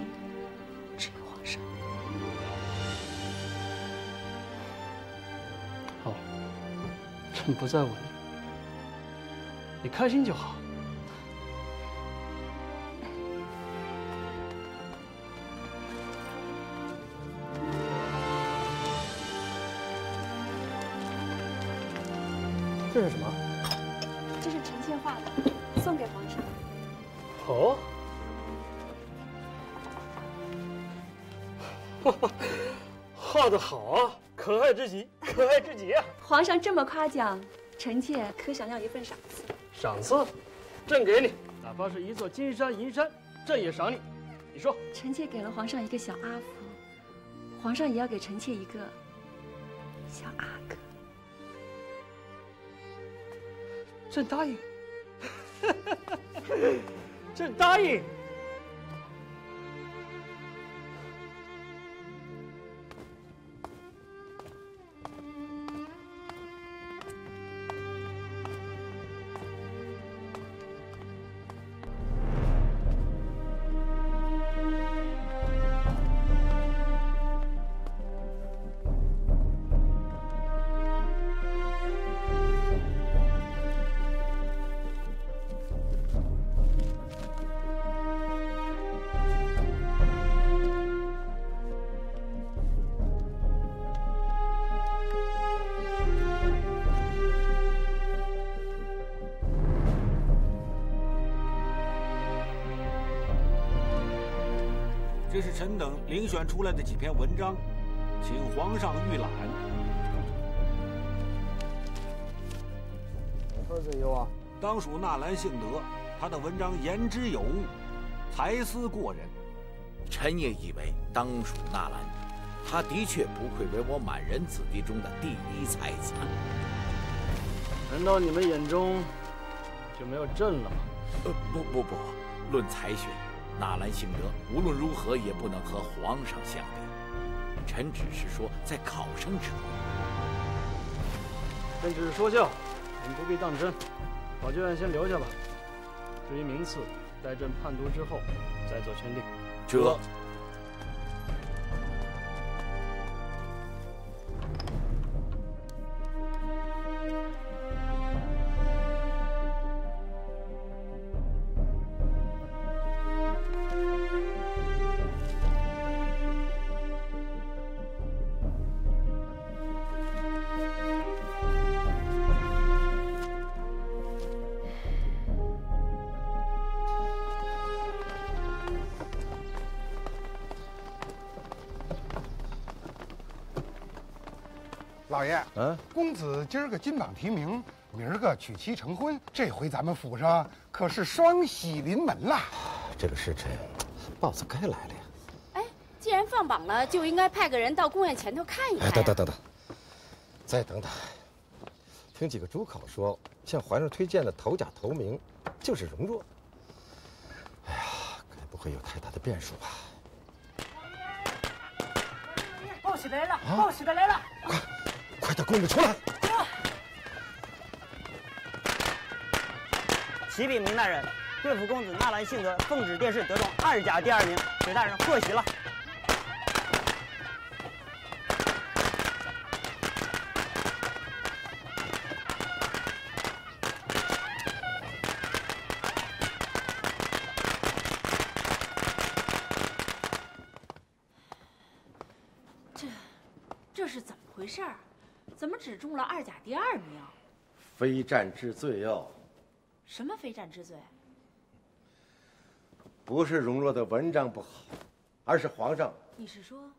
只有皇上。好，朕不再问你，你开心就好。这是什么？这是臣妾画的，送给皇上。哦，画得好啊，可爱之极，可爱之极啊！皇上这么夸奖，臣妾可想要一份赏赐。赏赐，朕给你，哪怕是一座金山银山，朕也赏你。你说，臣妾给了皇上一个小阿福，皇上也要给臣妾一个小阿哥。朕答应。朕答应。这是臣等遴选出来的几篇文章，请皇上预览。哪份最优啊？当属纳兰性德，他的文章言之有物，才思过人。臣也以为当属纳兰，他的确不愧为我满人子弟中的第一才子。难道你们眼中就没有朕了吗？不，论才学，纳兰性德无论如何也不能和皇上相比。臣只是说，在考生之中，朕只是说笑，您不必当真。考卷先留下吧。至于名次，待朕判读之后再做圈定。这。老爷，公子今儿个金榜题名，明儿个娶妻成婚，这回咱们府上可是双喜临门啦！这个时辰，boss该来了呀。哎，既然放榜了，就应该派个人到宫院前头看一看。哎，等，再等等。听几个主考说，向皇上推荐的头甲头名就是容若。哎呀，该不会有太大的变数吧？报喜的来了！报喜的来了！快到宫里出来！启禀明大人，贵府公子纳兰性德奉旨殿试得中2甲第2名，给大人贺喜了。这是怎么回事儿？怎么只中了2甲第2名？非战之罪哟！什么非战之罪？不是容若的文章不好，而是皇上你是说，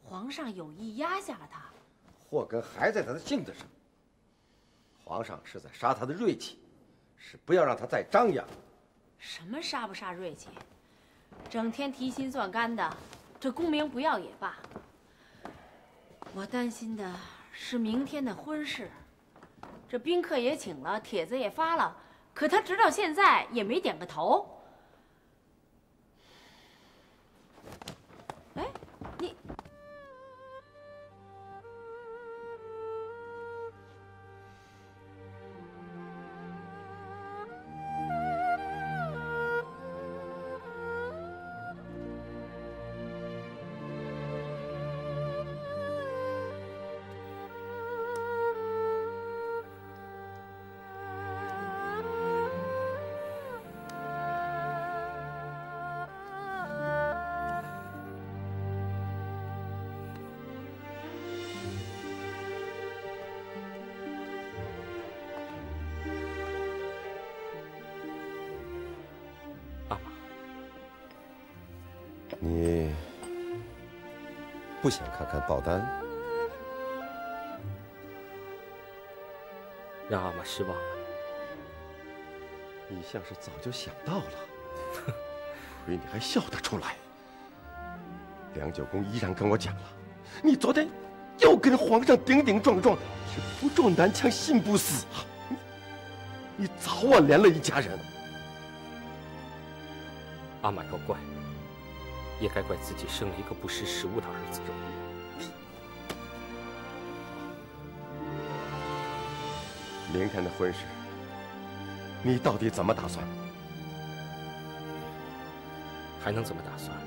皇上有意压下了他？祸根还在他的性子上。皇上是在杀他的锐气，是不要让他再张扬。什么杀不杀锐气？整天提心算肝的，这功名不要也罢。我担心的是明天的婚事，这宾客也请了，帖子也发了，可他直到现在也没点个头。哎，你。你不想看看报单？让阿玛失望了。你像是早就想到了，亏你还笑得出来。梁九公依然跟我讲了，你昨天又跟皇上顶顶撞撞，是不撞南墙心不死啊！你早晚连了一家人。阿玛要怪，也该怪自己生了一个不识时务的儿子。明天的婚事，你到底怎么打算？还能怎么打算？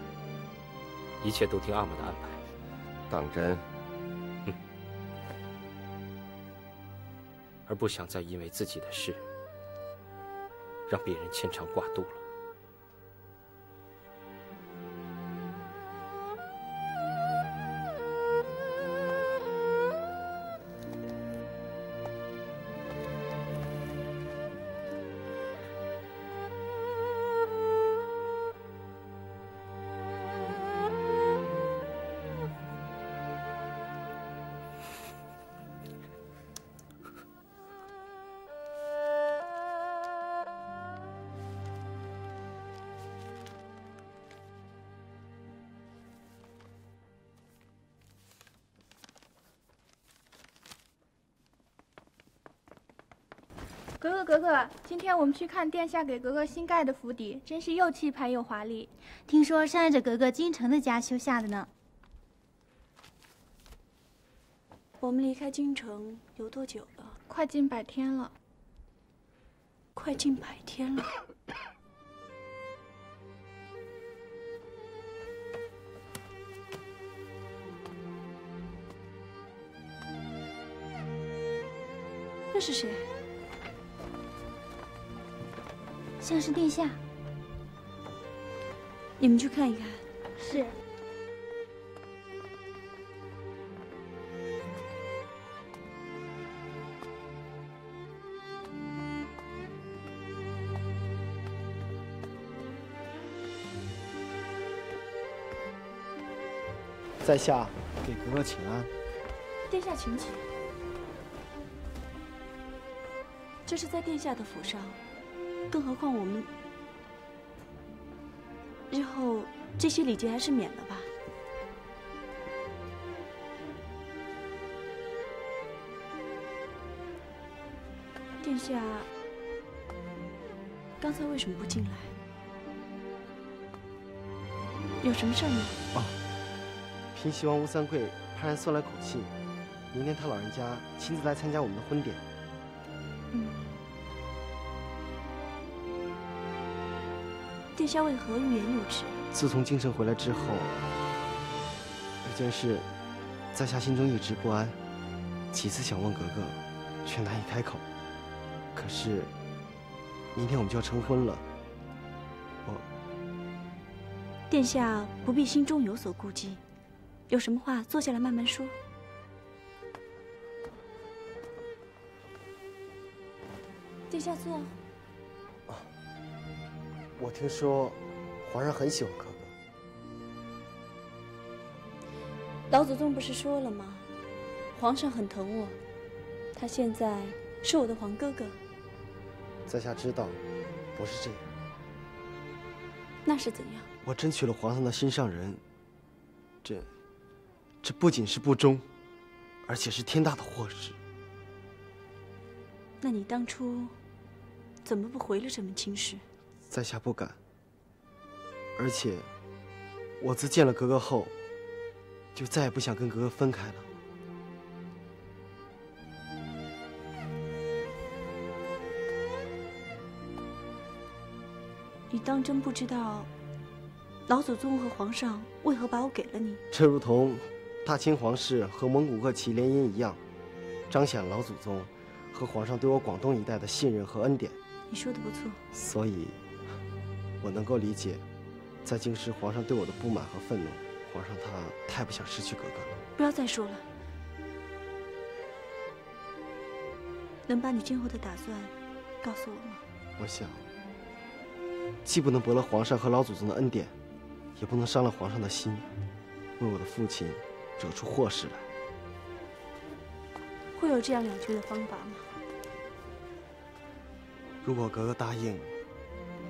一切都听阿玛的安排。当真？而不想再因为自己的事，让别人牵肠挂肚了。格格，今天我们去看殿下给格格新盖的府邸，真是又气派又华丽。听说是按着格格京城的家修下的呢。我们离开京城有多久了？快近100天了。快近100天了。那是谁？像是殿下。你们去看一看。是。在下给格格请安。殿下请起。这是在殿下的府上。更何况我们日后这些礼节还是免了吧。殿下，刚才为什么不进来？有什么事吗？哦，平西王吴三桂派人送来口信，明天他老人家亲自来参加我们的婚典。殿下为何欲言又止？自从京城回来之后，有件事，在下心中一直不安，几次想问格格，却难以开口。可是，明天我们就要成婚了，殿下不必心中有所顾忌，有什么话坐下来慢慢说。殿下坐。我听说，皇上很喜欢格格。老祖宗不是说了吗？皇上很疼我，他现在是我的皇哥哥。在下知道，不是这样。那是怎样？我争取了皇上的心上人，这不仅是不忠，而且是天大的祸事。那你当初怎么不回了这门亲事？在下不敢，而且我自见了格格后，就再也不想跟格格分开了。你当真不知道老祖宗和皇上为何把我给了你？这如同大清皇室和蒙古各旗联姻一样，彰显老祖宗和皇上对我广东一带的信任和恩典。你说的不错，所以，我能够理解，在京师皇上对我的不满和愤怒。皇上他太不想失去格格了。不要再说了，能把你今后的打算告诉我吗？我想，既不能驳了皇上和老祖宗的恩典，也不能伤了皇上的心，为我的父亲惹出祸事来。会有这样两全的方法吗？如果格格答应，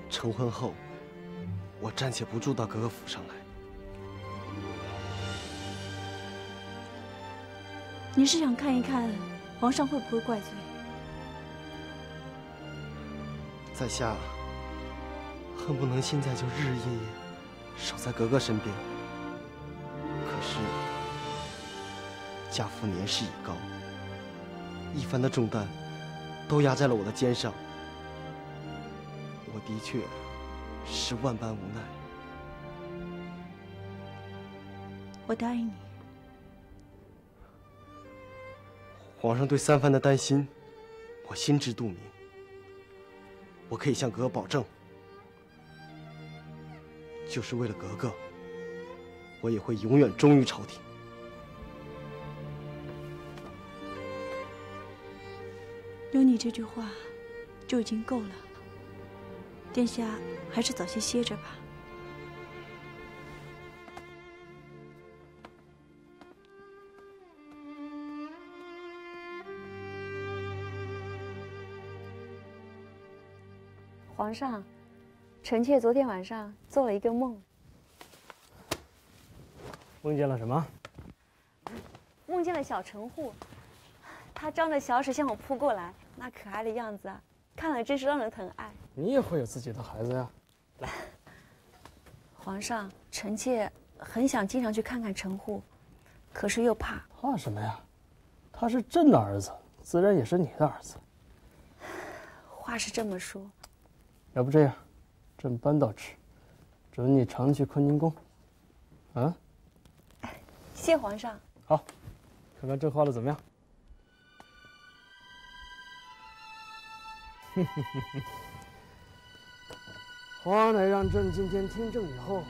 成婚后，我暂且不住到格格府上来。你是想看一看皇上会不会怪罪？在下恨不能现在就日日夜夜守在格格身边，可是家父年事已高，一番的重担都压在了我的肩上，我的确是万般无奈。我答应你。皇上对三藩的担心，我心知肚明。我可以向格格保证，就是为了格格，我也会永远忠于朝廷。有你这句话，就已经够了。殿下还是早些歇着吧。皇上，臣妾昨天晚上做了一个梦。梦见了什么？梦见了小陈户，他张着小手向我扑过来，那可爱的样子啊，看了真是让人疼爱。你也会有自己的孩子呀？来，皇上，臣妾很想经常去看看陈户，可是又怕。怕什么呀？他是朕的儿子，自然也是你的儿子。话是这么说。要不这样，朕扳道旨，准你常去坤宁宫。啊？谢皇上。好，看看朕画的怎么样？皇乃让朕今天听政以后，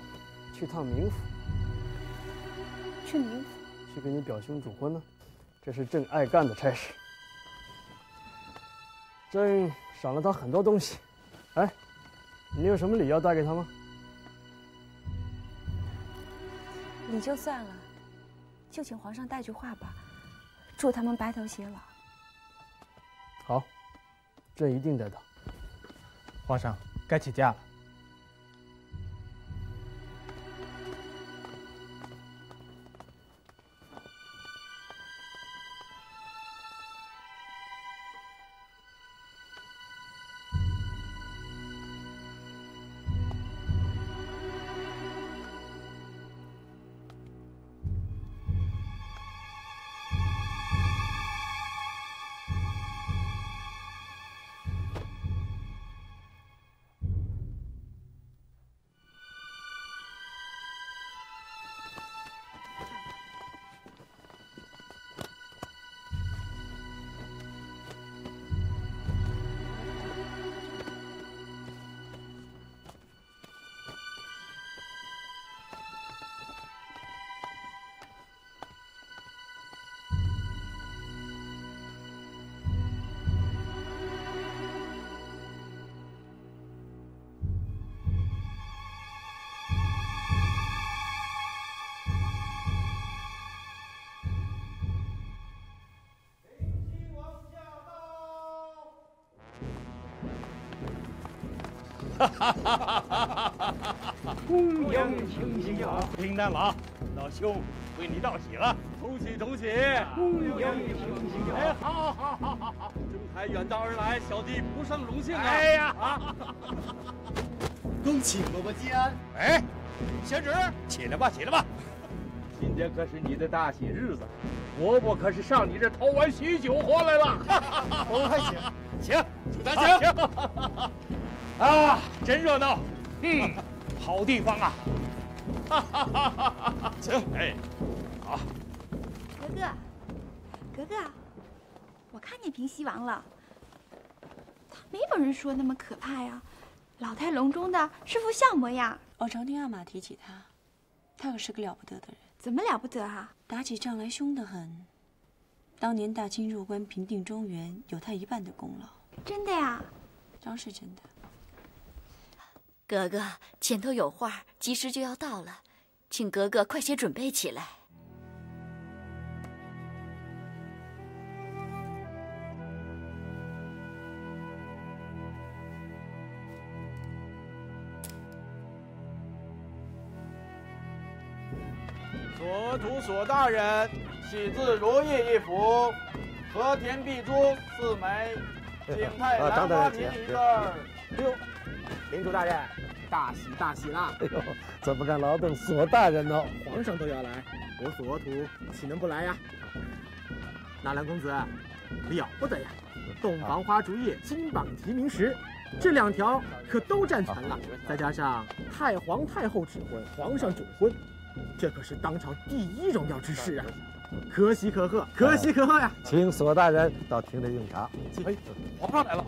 去趟冥府。去冥府？去给你表兄主婚呢，这是朕爱干的差事。朕赏了他很多东西。哎，你有什么礼要带给他吗？礼就算了，就请皇上带句话吧，祝他们白头偕老。好，朕一定带到。皇上，该起驾了。恭迎请喜啊！平安了啊，老兄为你道喜了，同喜同喜！恭迎请喜啊！哎，好，中台远道而来，小弟不胜荣幸啊！哎呀啊！恭请伯伯吉安！哎，贤侄，起来吧，起来吧！今天可是你的大喜日子，伯伯可是上你这偷完喜酒回来了。伯伯还请，请，请。啊，真热闹，好地方啊！请，哎，好。格格，我看见平西王了，他没有人说那么可怕呀，老态龙钟的，是副笑模样。我常听阿玛提起他，他可是个了不得的人。怎么了不得啊？打起仗来凶得很。当年大清入关平定中原，有他一半的功劳。真的呀？当是真的。格格，前头有话，吉时就要到了，请格格快些准备起来。所图所大人，喜自如意一幅，和田碧珠4枚，景泰兰花瓶1个。哎呦，领主大人，大喜啦！哎呦，怎么敢劳动索大人呢？皇上都要来，我索图岂能不来呀？纳兰公子，了不得呀！洞房花烛夜，金榜题名时，这2条可都占全了。再加上太皇太后指婚，皇上主婚。这可是当朝第一荣耀之事啊！可喜可贺，可喜可贺呀！请索大人到厅内用茶。哎，皇上来了。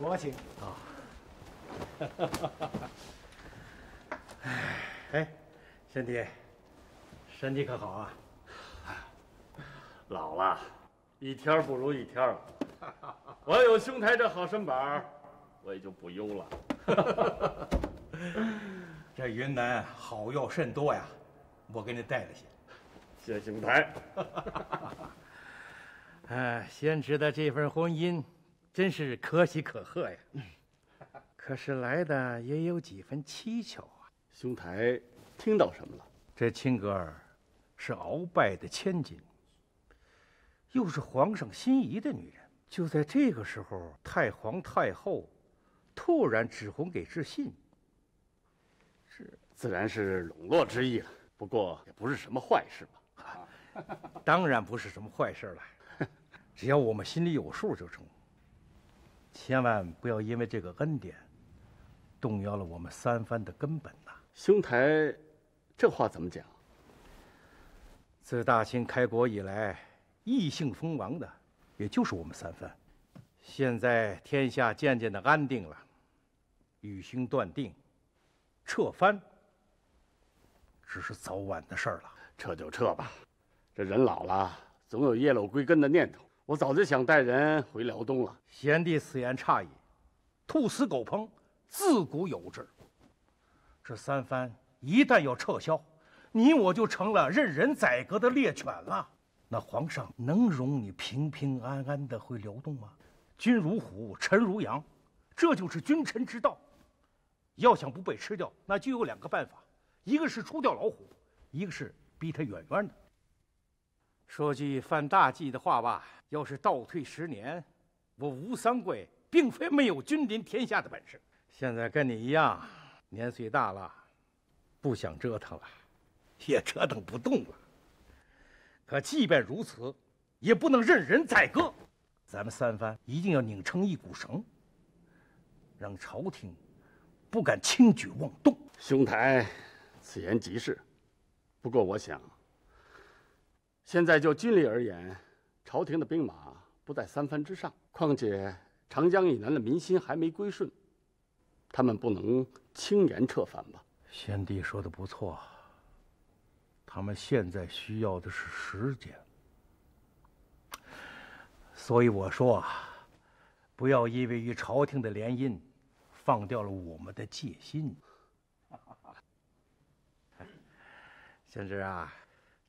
我请。哎，贤弟，身体可好啊？老了，一天不如一天了。我有兄台这好身板，我也就不忧了。这云南好药甚多呀，我给你带了些。谢兄台。哎，贤侄的这份婚姻，真是可喜可贺呀。可是来的也有几分蹊跷啊。兄台听到什么了？这青哥儿是鳌拜的千金，又是皇上心仪的女人。就在这个时候，太皇太后突然指婚给智信，自然是笼络之意了。不过也不是什么坏事吧？当然不是什么坏事了，只要我们心里有数就成。千万不要因为这个恩典，动摇了我们三藩的根本呐！兄台，这话怎么讲？自大清开国以来，异姓封王的，也就是我们三藩。现在天下渐渐的安定了，禹兴断定，撤藩，只是早晚的事儿了。撤就撤吧，这人老了，总有叶落归根的念头。我早就想带人回辽东了。贤弟此言差矣，兔死狗烹，自古有之。这三藩一旦要撤销，你我就成了任人宰割的猎犬了。那皇上能容你平平安安的回辽东吗？君如虎，臣如羊，这就是君臣之道。要想不被吃掉，那就有2个办法，一个是除掉老虎，一个是逼他远远的。说句犯大忌的话吧，要是倒退10年，我吴三桂并非没有君临天下的本事。现在跟你一样，年岁大了，不想折腾了，也折腾不动了。可即便如此，也不能任人宰割。咱们三藩一定要拧成一股绳，让朝廷不敢轻举妄动。兄台，此言极是。不过我想，现在就军力而言，朝廷的兵马不在三藩之上，况且长江以南的民心还没归顺，他们不能轻言撤藩吧？先帝说的不错，他们现在需要的是时间。所以我说啊，不要因为与朝廷的联姻，放掉了我们的戒心。贤侄啊，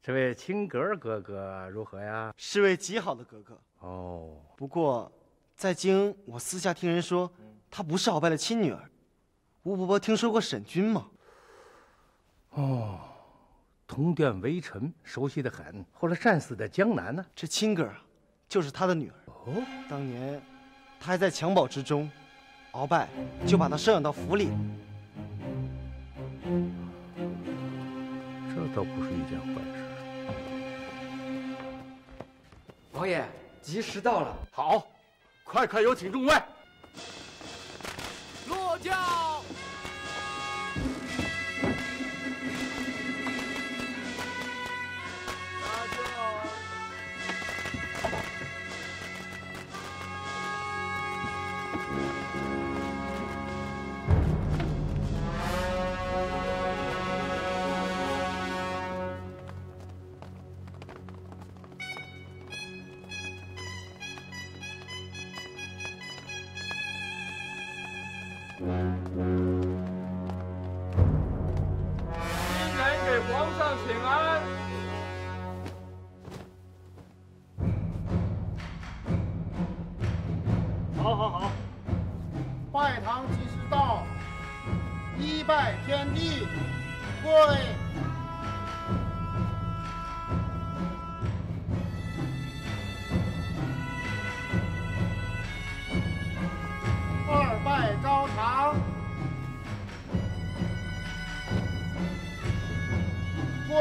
这位青格哥哥如何呀？是位极好的哥哥。哦，不过，在京我私下听人说，她不是鳌拜的亲女儿。吴伯伯听说过沈君吗？哦，通电微臣，熟悉的很。后来战死在江南呢。这青哥啊，就是他的女儿。哦，当年他还在襁褓之中，鳌拜就把她收养到府里。这倒不是一件坏事。王爷，吉时到了。好，快快有请众位。落轿。皇上请安。好，好，好。拜堂吉时到，一拜天地，跪。二拜招堂，跪。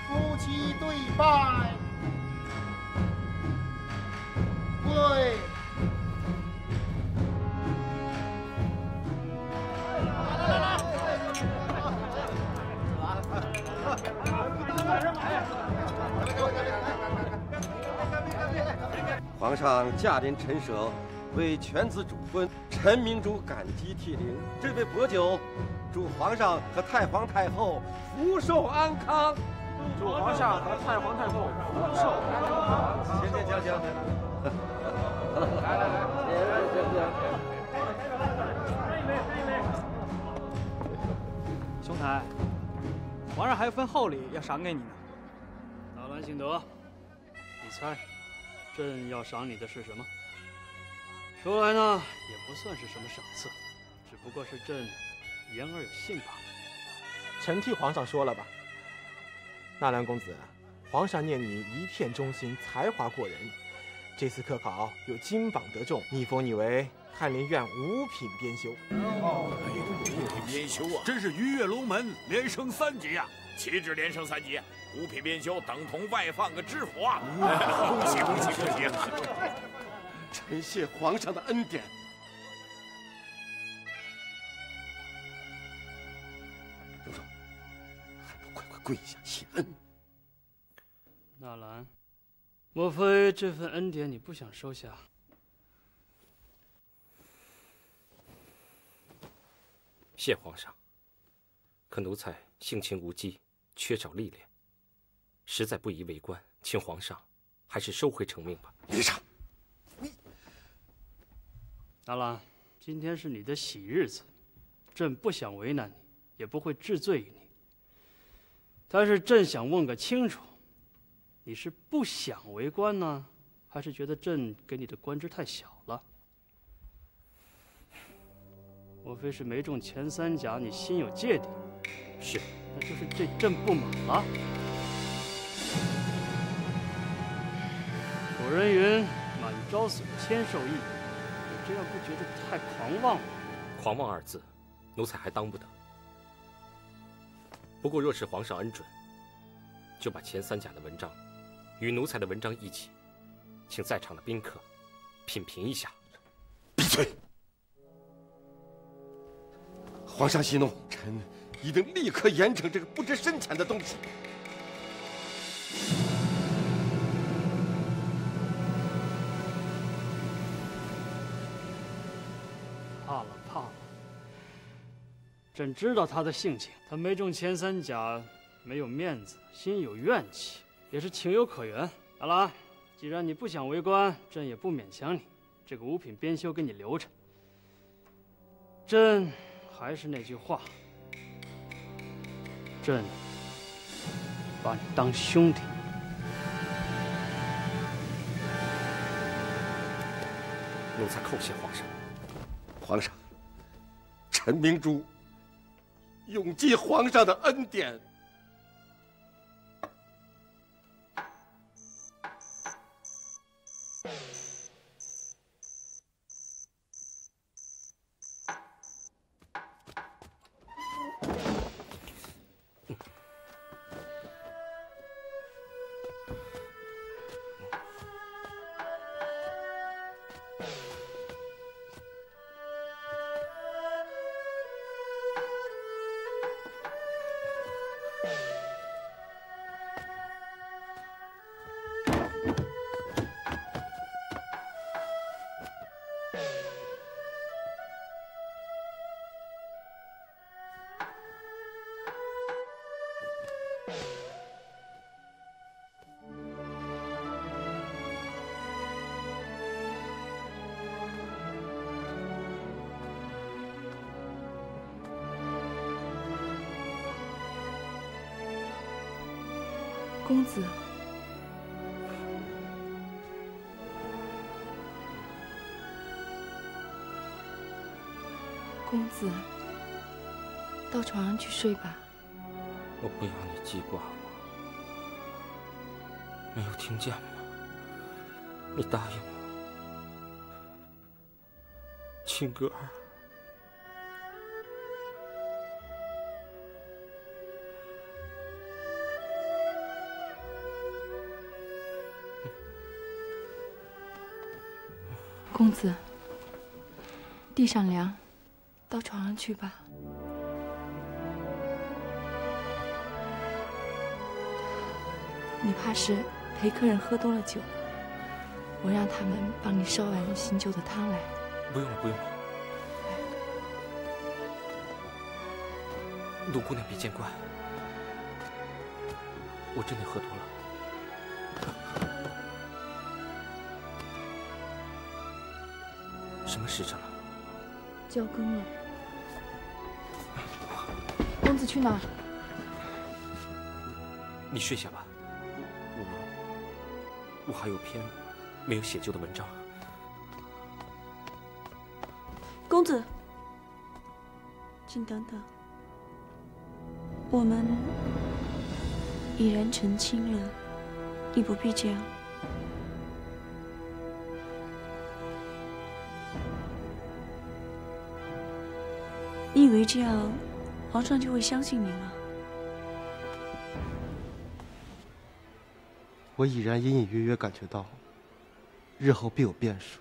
夫妻对拜，跪。皇上驾临陈舍，为犬子主婚，陈明珠感激涕零。这杯薄酒，祝皇上和太皇太后福寿安康。祝皇上和太皇太后福寿安康。行，兄台，皇上还有份厚礼要赏给你呢。纳兰性德，你猜，朕要赏你的是什么？说来呢，也不算是什么赏赐，只不过是朕言而有信罢了。臣替皇上说了吧。纳兰公子，皇上念你一片忠心，才华过人。这次科考有金榜得中，逆封你为翰林院五品编修。五品编修啊，真是鱼跃龙门，连升3级啊！岂止连升3级，5品编修等同外放个知府啊！恭喜恭喜恭喜！臣谢皇上的恩典。荣荣，还不快快跪下谢恩！纳兰，莫非这份恩典你不想收下？谢皇上。可奴才性情无羁，缺少历练，实在不宜为官，请皇上还是收回成命吧。李长，纳兰，今天是你的喜日子，朕不想为难你，也不会治罪于你。但是朕想问个清楚，你是不想为官呢，还是觉得朕给你的官职太小了？莫非是没中前3甲，你心有芥蒂？是，那就是对朕不满了。古人云：“满招损，谦受益。”这样不觉得太狂妄吗？狂妄二字，奴才还当不得。不过若是皇上恩准，就把前3甲的文章与奴才的文章一起，请在场的宾客品评一下。闭嘴！皇上息怒，臣一定立刻严惩这个不知深浅的东西。怕了，朕知道他的性情，他没中前3甲，没有面子，心有怨气，也是情有可原。好了，既然你不想为官，朕也不勉强你，这个5品编修给你留着。朕还是那句话，朕把你当兄弟。奴才叩谢皇上。皇上，臣明珠永记皇上的恩典。公子，公子，到床上去睡吧。我不要你记挂我，没有听见吗？你答应我，青歌儿。公子，地上凉，到床上去吧。你怕是陪客人喝多了酒，我让他们帮你烧碗新酒的汤来。不用了，不用了。陆姑娘别见怪，我真的喝多了。什么时辰了？交更了。公子去哪儿？你睡下吧，我还有篇没有写就的文章。公子，请等等，我们已然成亲了，你不必这样。你以为这样，皇上就会相信你吗？我已然隐隐约约感觉到，日后必有变数。